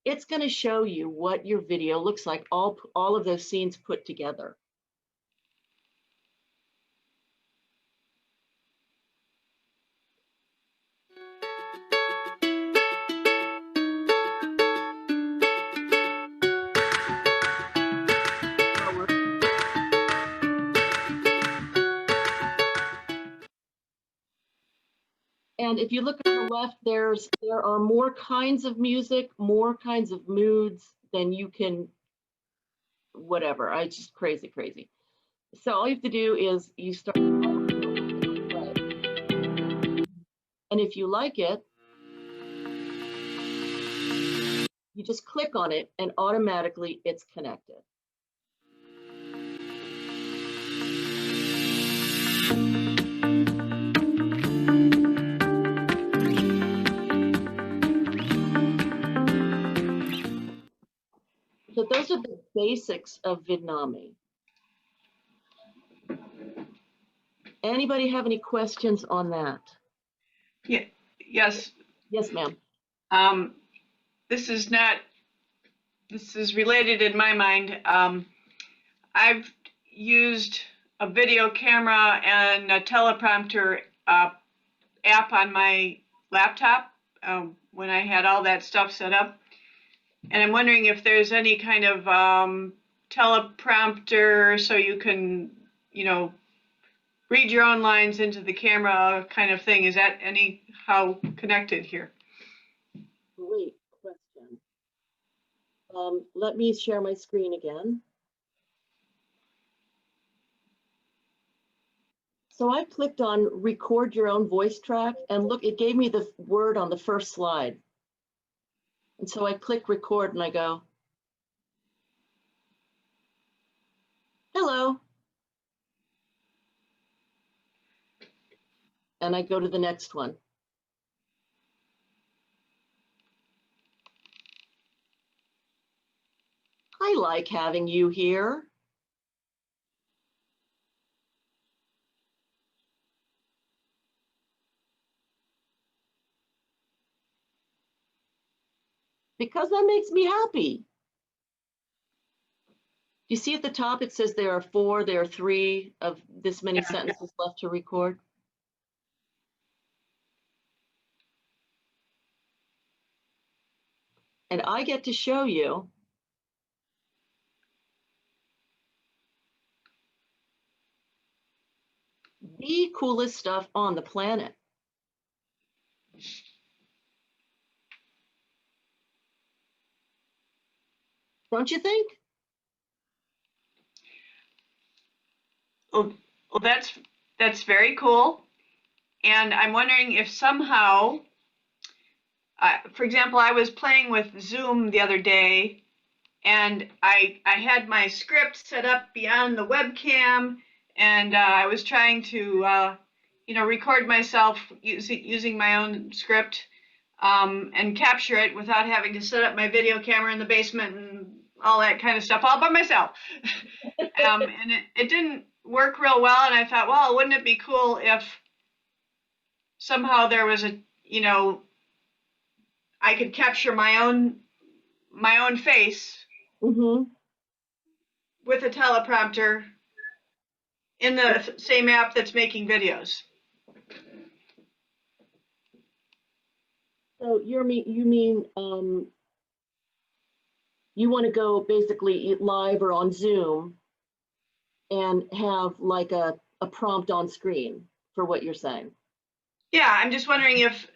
it's going to show you what your video looks like, all of those scenes put together. And if you look on the left, there are more kinds of music, more kinds of moods than you can, whatever. It's just crazy, crazy. So all you have to do is you start, and if you like it, you just click on it and automatically it's connected. So those are the basics of Vidnami. Anybody have any questions on that? Yeah. Yes. Yes, ma'am. This is related in my mind. I've used a video camera and a teleprompter app on my laptop when I had all that stuff set up. And I'm wondering if there's any kind of teleprompter so you can, read your own lines into the camera kind of thing. Is that anyhow connected here? Great question. Let me share my screen again. So I clicked on record your own voice track and look, it gave me the word on the first slide. And so I click record and I go, hello. And I go to the next one. I like having you here. Because that makes me happy. You see at the top, it says there are 3 of this many sentences left to record. And I get to show you the coolest stuff on the planet. Don't you think? Well, that's very cool. And I'm wondering if somehow, for example, I was playing with Zoom the other day, and I had my script set up beyond the webcam, and I was trying to, record myself using my own script and capture it without having to set up my video camera in the basement and all that kind of stuff all by myself. And it didn't work real well, and I thought, well, wouldn't it be cool if somehow there was I could capture my own face with a teleprompter in the same app that's making videos. So you mean you want to go basically live or on Zoom and have like a prompt on screen for what you're saying? Yeah, I'm just wondering if,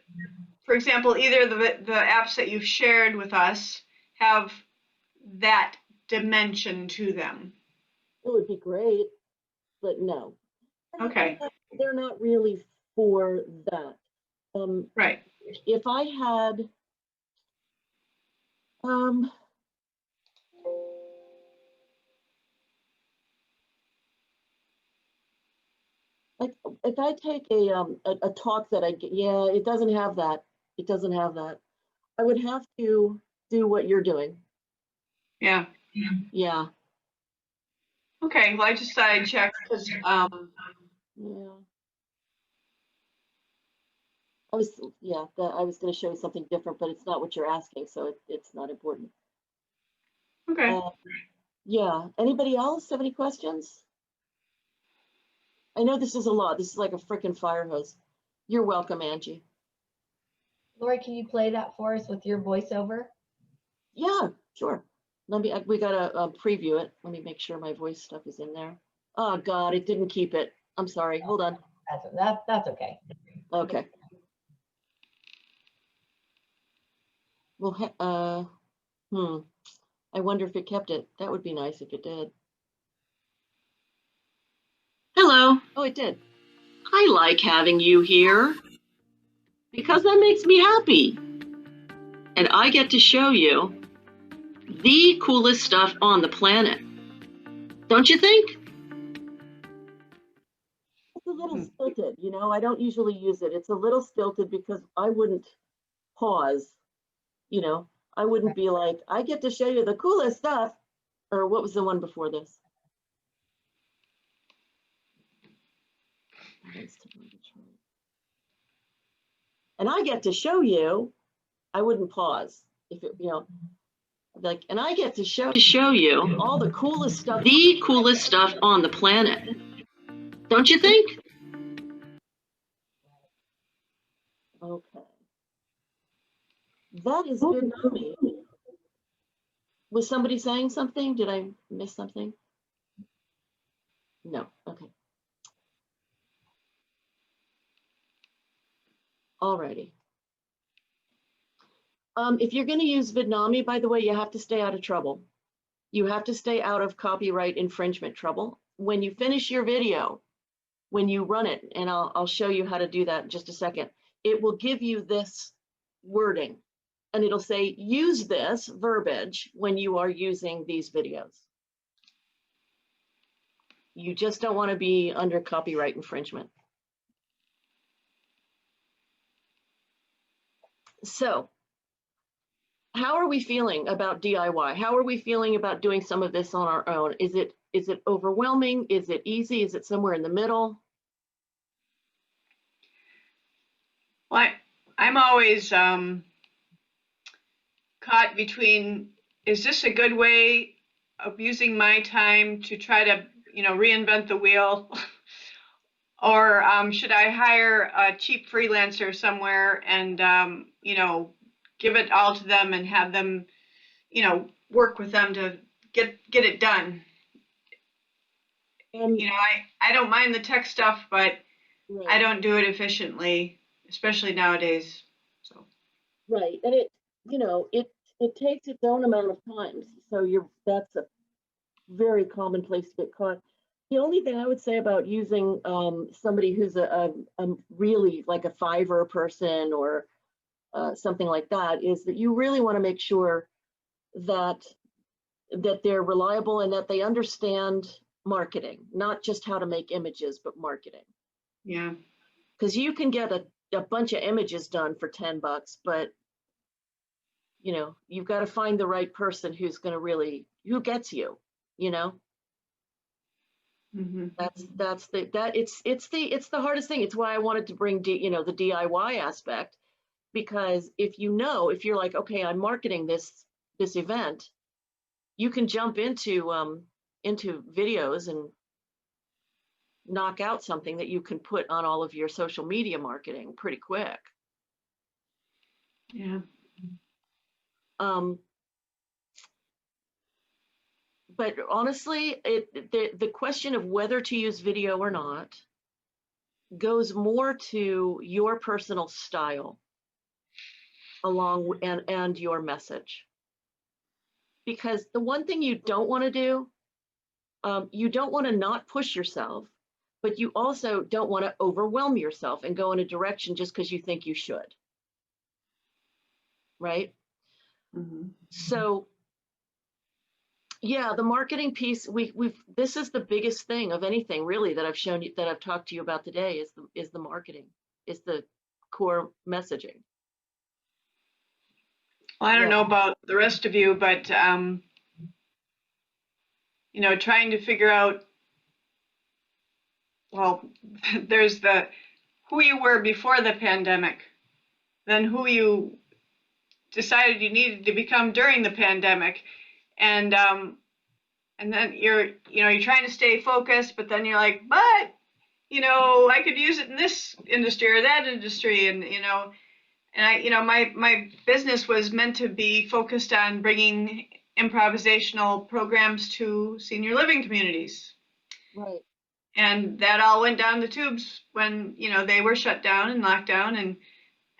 for example, either the apps that you've shared with us have that dimension to them. It would be great, but no. Okay, They're not really for that. right. If I had, um, like if I take a talk that I get, yeah, it doesn't have that. It doesn't have that. I would have to do what you're doing. Yeah. Yeah, Okay, well, I just thought I'd check because, yeah. I was going to show you something different, but it's not what you're asking, so it's not important. okay. Yeah. Anybody else have any questions? I know this is a lot. This is like a freaking fire hose. You're welcome, Angie. Lori, can you play that for us with your voiceover? Yeah, sure. We gotta preview it. Let me make sure my voice stuff is in there. Oh God, it didn't keep it. I'm sorry. Hold on. That's okay. Okay. Well, I wonder if it kept it. That would be nice if it did. Hello. Oh, it did. I like having you here because that makes me happy. And I get to show you the coolest stuff on the planet. Don't you think? It's a little stilted, you know, I don't usually use it. It's a little stilted because I wouldn't pause, you know, I wouldn't be like, I get to show you the coolest stuff. Or what was the one before this? And I get to show you, I wouldn't pause. If it, you know, like, and I get to show you all the coolest stuff, the coolest stuff on the planet. Don't you think? Okay. That is good for me. Was somebody saying something? Did I miss something? No. Okay. Alrighty. If you're going to use Vidnami, by the way, you have to stay out of trouble. You have to stay out of copyright infringement trouble. When you finish your video, when you run it, and I'll show you how to do that in just a second, it will give you this wording, and it'll say, use this verbiage when you are using these videos. You just don't want to be under copyright infringement. So, how are we feeling about DIY? How are we feeling about doing some of this on our own? Is it overwhelming? Is it easy? Is it somewhere in the middle? Well, I'm always caught between, is this a good way of using my time to try to, reinvent the wheel? Or should I hire a cheap freelancer somewhere and, give it all to them and have them, work with them to get it done? I don't mind the tech stuff, but Right. I don't do it efficiently, especially nowadays. So. Right, and it takes its own amount of time. So that's a very common place to get caught. The only thing I would say about using somebody who's a really like a Fiverr person or something like that is that you really want to make sure that they're reliable and that they understand marketing, not just how to make images, but marketing. Yeah. Because you can get a bunch of images done for $10, but you've got to find the right person who's going to really, who gets you, Mm-hmm. It's the hardest thing. It's why I wanted to bring the DIY aspect, because if you're like, okay, I'm marketing this event, you can jump into videos knock out something that you can put on all of your social media marketing pretty quick. Yeah. But honestly, the question of whether to use video or not goes more to your personal style and your message. Because the one thing you don't want to do, you don't want to not push yourself, but you also don't want to overwhelm yourself and go in a direction just because you think you should. Right? Mm-hmm. So yeah, the marketing piece, this is the biggest thing of anything really that I've shown you, that I've talked to you about today, is the marketing, is the core messaging. Well, I don't know about the rest of you, but you know, trying to figure out, well, there's the who you were before the pandemic, then who you decided you needed to become during the pandemic, and then you're trying to stay focused, but then you're like, but I could use it in this industry or that industry, and my business was meant to be focused on bringing improvisational programs to senior living communities. Right. And that all went down the tubes when, they were shut down and locked down.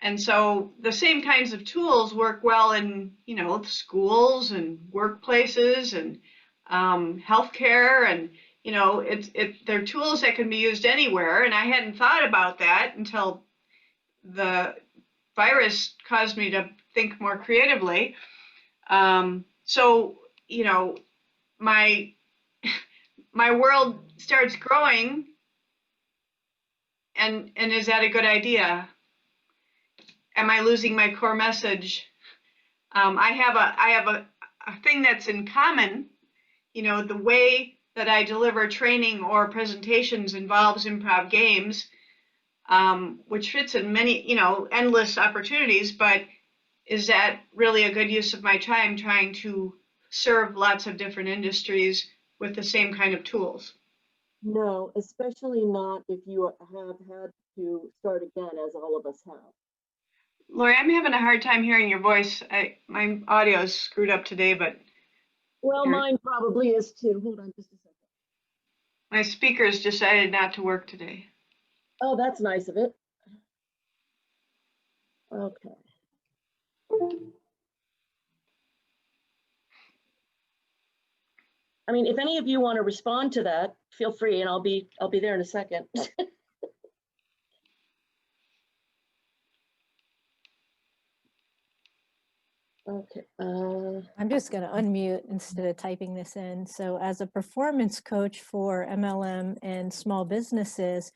And so the same kinds of tools work well in, schools and workplaces and healthcare, and, they're tools that can be used anywhere. And I hadn't thought about that until the virus caused me to think more creatively. So, my world starts growing, and is that a good idea? Am I losing my core message? I have a thing that's in common. The way that I deliver training or presentations involves improv games, which fits in many, endless opportunities, but is that really a good use of my time trying to serve lots of different industries with the same kind of tools? No, especially not if you have had to start again, as all of us have. Lori, I'm having a hard time hearing your voice. My audio is screwed up today, but Well, mine probably is too. Hold on just a second. my speakers decided not to work today. Oh, that's nice of it. Okay. I mean, if any of you want to respond to that, feel free, and I'll be there in a second. Okay. I'm just going to unmute instead of typing this in. So as a performance coach for MLM and small businesses,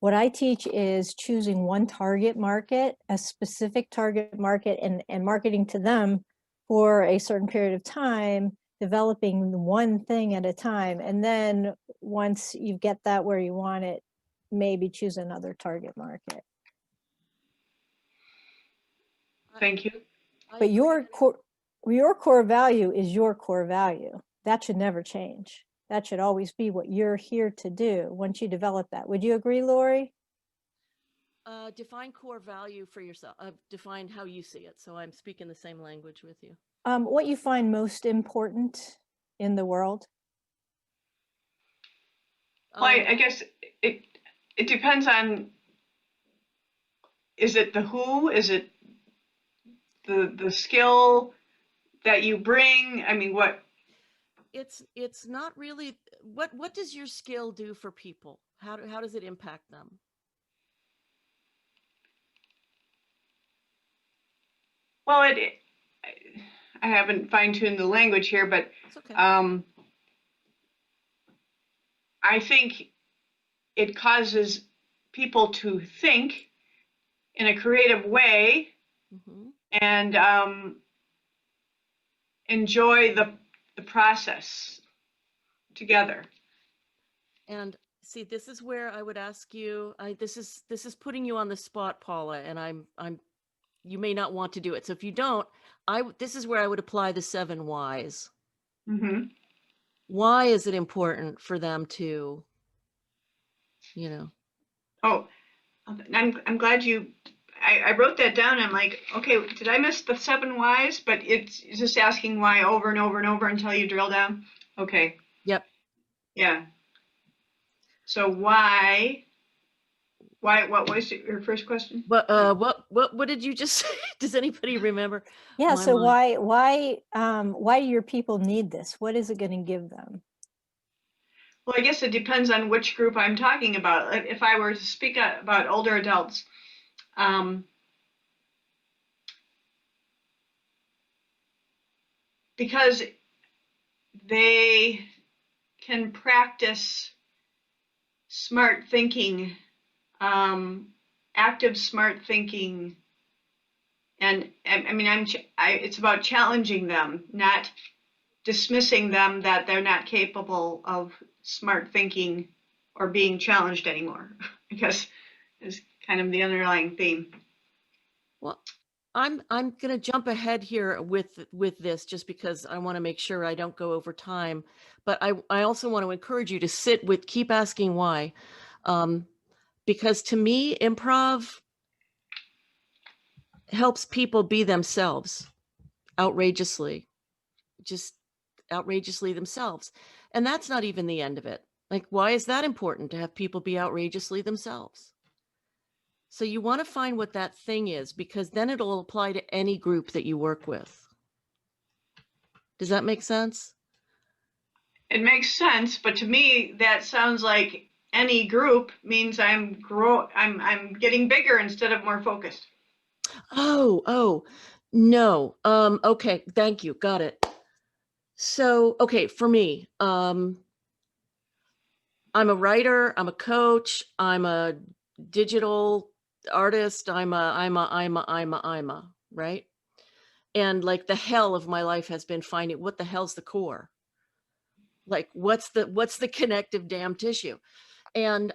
what I teach is choosing one target market, a specific target market, and marketing to them for a certain period of time, developing one thing at a time. And then once you get that where you want it, maybe choose another target market. Thank you. But your core value is your core value. That should never change. That should always be what you're here to do once you develop that. Would you agree, Lori? Define core value for yourself. Define how you see it. So I'm speaking the same language with you. What you find most important in the world? Well, I guess it depends on, is it the who? Is it the skill that you bring? I mean, what? It's not really, what does your skill do for people? How does it impact them? Well, I haven't fine-tuned the language here, but It's okay. I think it causes people to think in a creative way, mm-hmm. and enjoy the process together. And see, this is where I would ask you. This is putting you on the spot, Paula, and you may not want to do it. So if you don't, this is where I would apply the 7 whys. Mm-hmm. Why is it important for them to you know. Oh, I'm glad I wrote that down. I'm like, okay, did I miss the 7 whys? But it's just asking why over and over and over until you drill down. Okay. Yep. Yeah. So why, what was your first question? What did you just say? Does anybody remember? Yeah, My so mind. why do your people need this? What is it going to give them? Well, I guess it depends on which group I'm talking about. If I were to speak about older adults, because they can practice smart thinking, active smart thinking, and I mean, it's about challenging them, not dismissing them that they're not capable of smart thinking or being challenged anymore, I guess is kind of the underlying theme. Well, I'm going to jump ahead here with this just because I want to make sure I don't go over time, but I also want to encourage you to keep asking why, because to me, improv helps people be themselves outrageously, just outrageously themselves, and that's not even the end of it. Like, why is that important to have people be outrageously themselves? So you want to find what that thing is, because then it'll apply to any group that you work with. Does that make sense? It makes sense, but to me that sounds like any group means I'm getting bigger instead of more focused. Oh, no. Okay, thank you. Got it. So, okay, for me, I'm a writer, I'm a coach, I'm a digital artist, I'm a, right? And like the hell of my life has been finding what the hell's the core? Like what's the connective damn tissue? And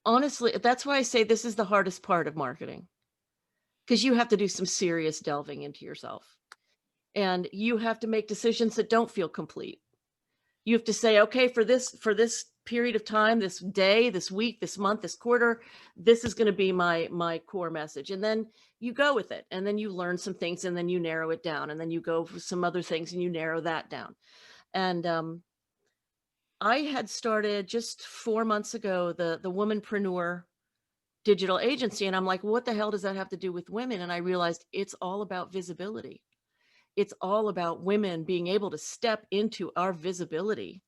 honestly, that's why I say this is the hardest part of marketing, because you have to do some serious delving into yourself. And you have to make decisions that don't feel complete. You have to say, okay, for this period of time, this day, this week, this month, this quarter, this is going to be my core message. And then you go with it, and then you learn some things, and then you narrow it down, and then you go for some other things and you narrow that down. And I had started just 4 months ago the Womanpreneur digital agency, and I'm like, what the hell does that have to do with women? And I realized it's all about visibility. It's all about women being able to step into our visibility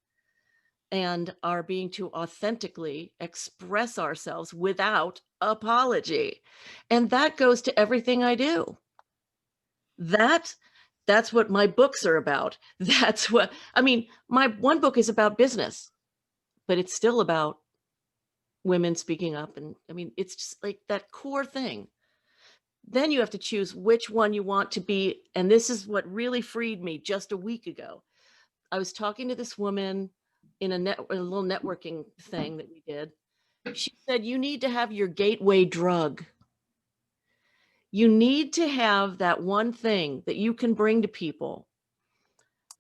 and our being to authentically express ourselves without apology. And that goes to everything I do. That's what my books are about. That's what, I mean, my one book is about business, but it's still about women speaking up. And I mean, it's just like that core thing. Then you have to choose which one you want to be. And this is what really freed me just a week ago. I was talking to this woman in a little networking thing that we did. She said, you need to have your gateway drug. You need to have that one thing that you can bring to people,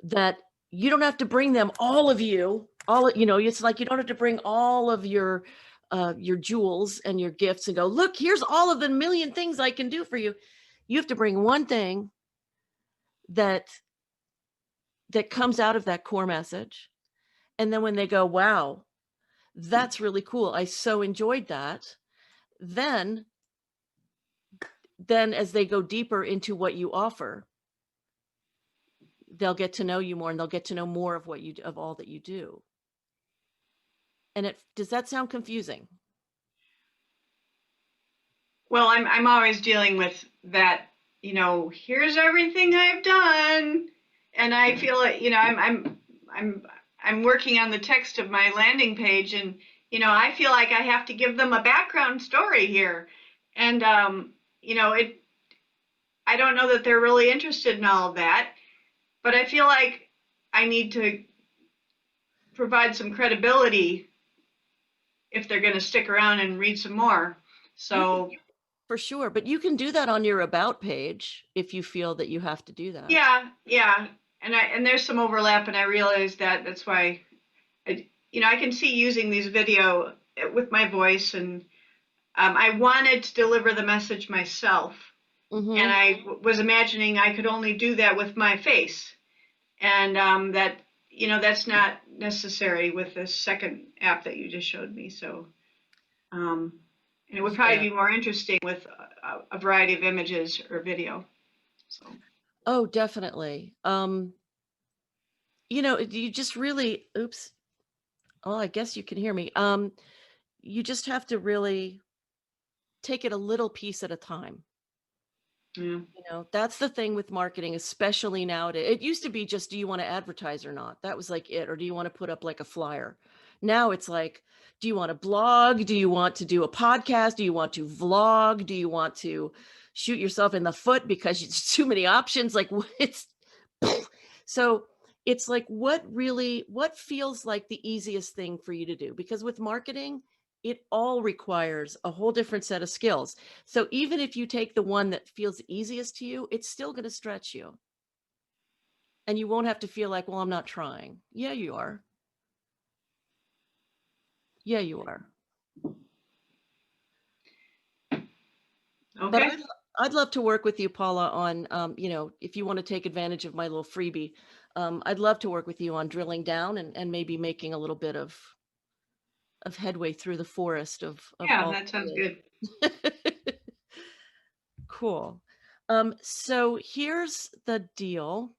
that you don't have to bring them all of you, it's like you don't have to bring all of your jewels and your gifts and go, look, here's all of the million things I can do for you. You have to bring one thing that comes out of that core message. And then when they go, wow, that's really cool, I so enjoyed that. Then as they go deeper into what you offer, they'll get to know you more, and they'll get to know more of of all that you do. And does that sound confusing? Well, I'm always dealing with that, here's everything I've done. And I feel like, I'm working on the text of my landing page, and, I feel like I have to give them a background story here. And, I don't know that they're really interested in all of that, but I feel like I need to provide some credibility if they're going to stick around and read some more. So for sure, but you can do that on your about page if you feel that you have to do that. Yeah, and there's some overlap, and I realize that. That's why, I can see using these video with my voice, and I wanted to deliver the message myself. Mm-hmm. And I was imagining I could only do that with my face. And that, that's not necessary with this second app that you just showed me. So, and it would probably be more interesting with a variety of images or video. So. Oh, definitely. You just really, oops. Oh, I guess you can hear me. You just have to really take it a little piece at a time. Yeah. That's the thing with marketing, especially nowadays. It used to be just, do you want to advertise or not? That was like it. Or do you want to put up like a flyer? Now it's like, do you want to blog? Do you want to do a podcast? Do you want to vlog? Do you want to shoot yourself in the foot because it's too many options? Like it's so it's like what feels like the easiest thing for you to do? Because with marketing, it all requires a whole different set of skills. So even if you take the one that feels easiest to you, it's still going to stretch you. And you won't have to feel like, well, I'm not trying. Yeah, you are. Yeah, you are. Okay. But I'd love to work with you, Paula, on, if you want to take advantage of my little freebie, I'd love to work with you on drilling down and maybe making a little bit of headway through the forest of Yeah, all. that sounds good. Cool. So here's the deal.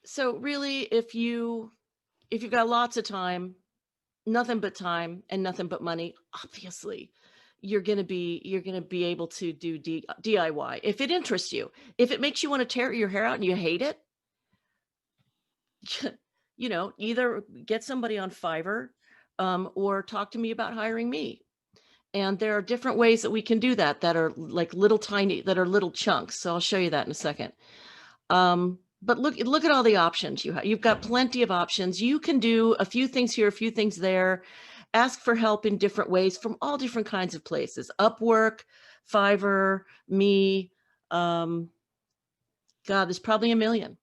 So really, if you've got lots of time, nothing but time and nothing but money, obviously you're going to be able to do DIY if it interests you. If it makes you want to tear your hair out and you hate it, either get somebody on Fiverr, or talk to me about hiring me. And there are different ways that we can do that are like little chunks. So I'll show you that in a second. But look at all the options you have. You've got plenty of options. You can do a few things here, a few things there. Ask for help in different ways from all different kinds of places. Upwork, Fiverr, me. God, there's probably a million.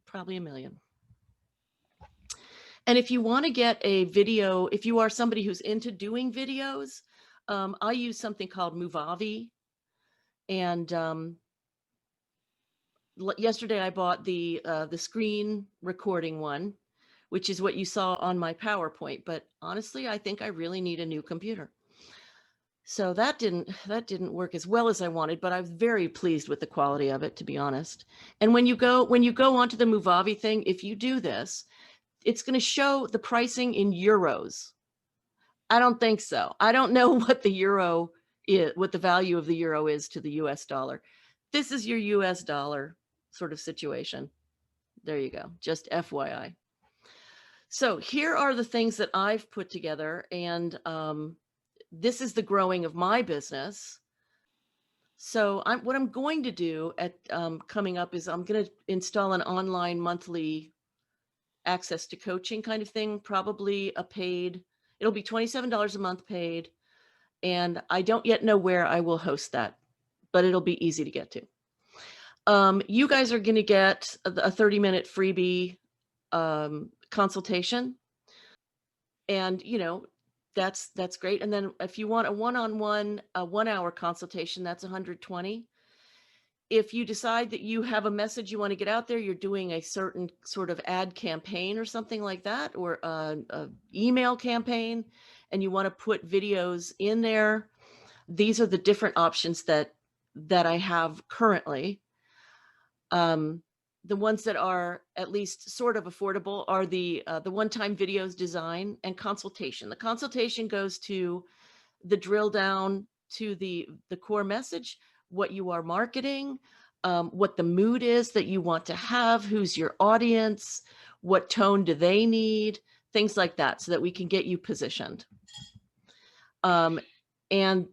Probably a million. And if you want to get a video, if you are somebody who's into doing videos, I use something called Movavi. And yesterday I bought the screen recording one, which is what you saw on my PowerPoint. But honestly, I think I really need a new computer. So that didn't work as well as I wanted, but I was very pleased with the quality of it, to be honest. And when you go onto the Movavi thing, if you do this, it's going to show the pricing in euros. I don't think so. I don't know what the euro is, what the value of the euro is to the US dollar. This is your US dollar sort of situation. There you go. Just FYI. So here are the things that I've put together, and this is the growing of my business. So what I'm going to do at coming up is I'm going to install an online monthly access to coaching kind of thing, probably a paid, it'll be $27 a month paid. And I don't yet know where I will host that, but it'll be easy to get to. You guys are going to get a 30-minute freebie consultation. And, that's great. And then if you want a one-on-one, a 1-hour consultation, that's $120. If you decide that you have a message you want to get out there, you're doing a certain sort of ad campaign or something like that, or a email campaign, and you want to put videos in there, these are the different options that I have currently. The ones that are at least sort of affordable are the one-time videos design and consultation. The consultation goes to the drill down to the core message, what you are marketing, what the mood is that you want to have, who's your audience, what tone do they need, things like that, so that we can get you positioned. And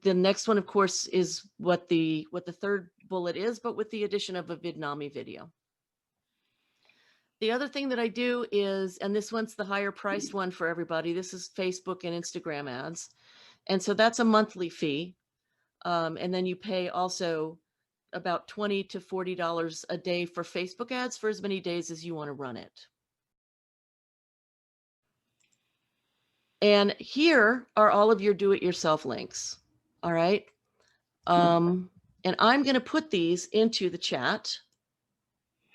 the next one, of course, is what the third bullet is, but with the addition of a Vidnami video. The other thing that I do is, and this one's the higher priced one for everybody, this is Facebook and Instagram ads. And so that's a monthly fee. And then you pay also about $20 to $40 a day for Facebook ads for as many days as you want to run it. And here are all of your do-it-yourself links. All right. And I'm going to put these into the chat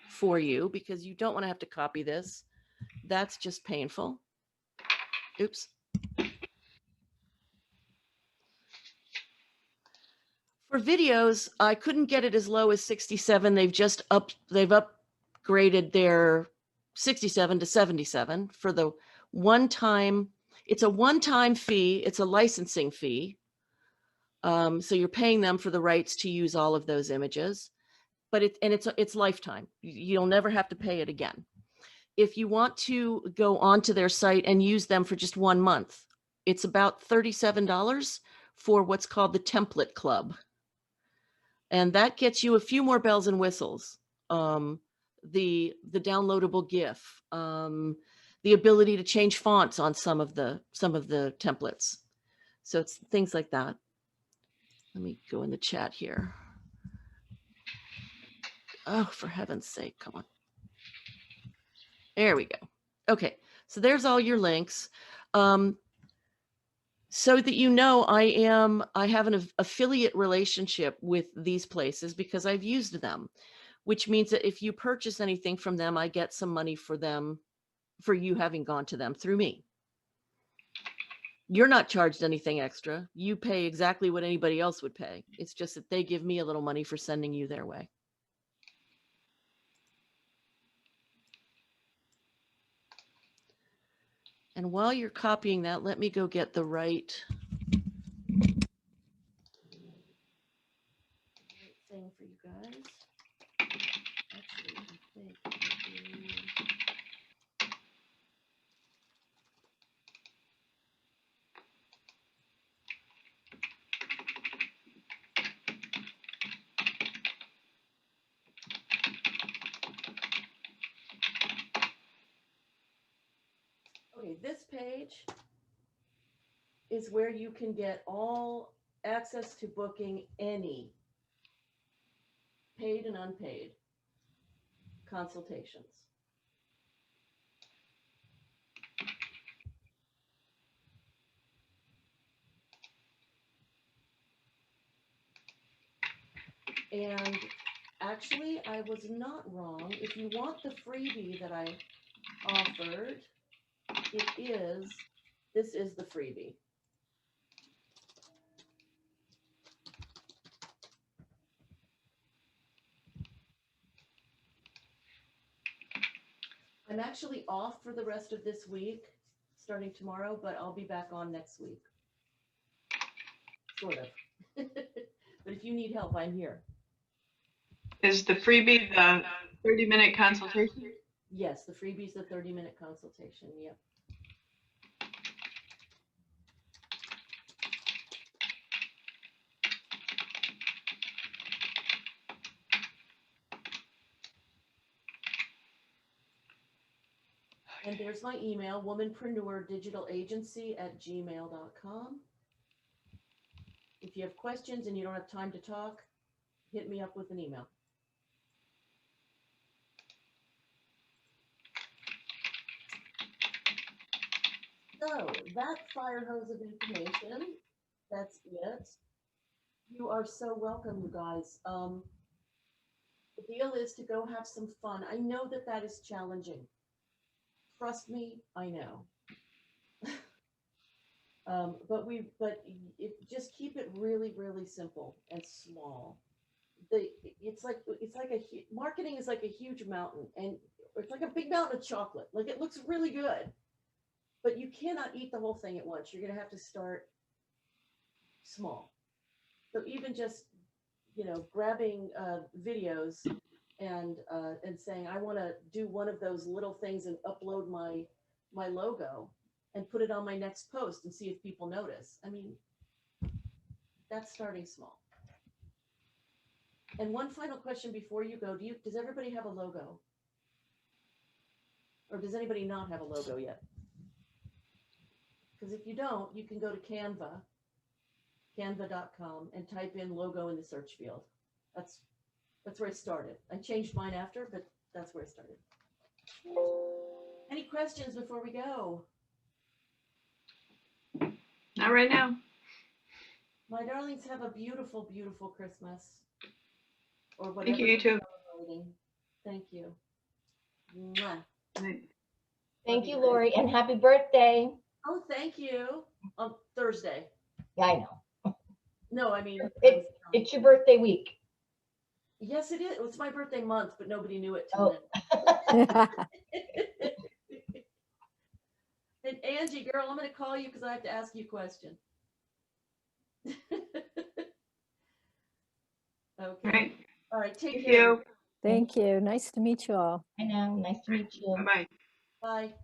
for you because you don't want to have to copy this. That's just painful. Oops. For videos, I couldn't get it as low as 67. They've upgraded their 67 to 77 for the one-time. It's a one-time fee. It's a licensing fee. So you're paying them for the rights to use all of those images, but it's lifetime. You'll never have to pay it again. If you want to go onto their site and use them for just 1 month, it's about $37 for what's called the Template Club. And that gets you a few more bells and whistles. The downloadable GIF, the ability to change fonts on some of the templates. So it's things like that. Let me go in the chat here. Oh, for heaven's sake, come on. There we go. Okay, so there's all your links. So that you know, I have an affiliate relationship with these places because I've used them, which means that if you purchase anything from them, I get some money for them, for you having gone to them through me. You're not charged anything extra. You pay exactly what anybody else would pay. It's just that they give me a little money for sending you their way. And while you're copying that, let me go get the right thing for you guys. Actually, I think it would be... Okay, this page is where you can get all access to booking any paid and unpaid consultations. And actually, I was not wrong. If you want the freebie that I offered, this is the freebie. I'm actually off for the rest of this week, starting tomorrow, but I'll be back on next week. Sort of. But if you need help, I'm here. Is the freebie the 30-minute consultation? Yes, the freebie's the 30-minute consultation. Yep. And there's my email, womanpreneurdigitalagency@gmail.com. If you have questions and you don't have time to talk, hit me up with an email. So that fire hose of information, that's it. You are so welcome, you guys. The deal is to go have some fun. I know that that is challenging. Trust me, I know. Just keep it really, really simple and small. Marketing is like a huge mountain, and it's like a big mountain of chocolate. Like, it looks really good, but you cannot eat the whole thing at once. You're going to have to start small. So even just, grabbing videos and saying, I want to do one of those little things and upload my logo and put it on my next post and see if people notice. I mean, that's starting small. And one final question before you go, does everybody have a logo? Or does anybody not have a logo yet? Because if you don't, you can go to canva.com, and type in logo in the search field. That's That's where I started. I changed mine after, but that's where I started. Any questions before we go? Not right now. My darlings, have a beautiful, beautiful Christmas. Or whatever Thank you, you you're too. celebrating. Thank you. Mwah. Right. Thank Love you, you. Lori, and happy birthday. Oh, thank you. On Thursday. Yeah, I know. No, I mean, It's your birthday week. yes, it is. It's my birthday month, but nobody knew it Oh. till then. And Angie, girl, I'm going to call you because I have to ask you a question. Okay. Right. All right. Take Thank care. you. Thank you. Nice to meet you all. I know. Nice to meet you. Bye-bye. Bye.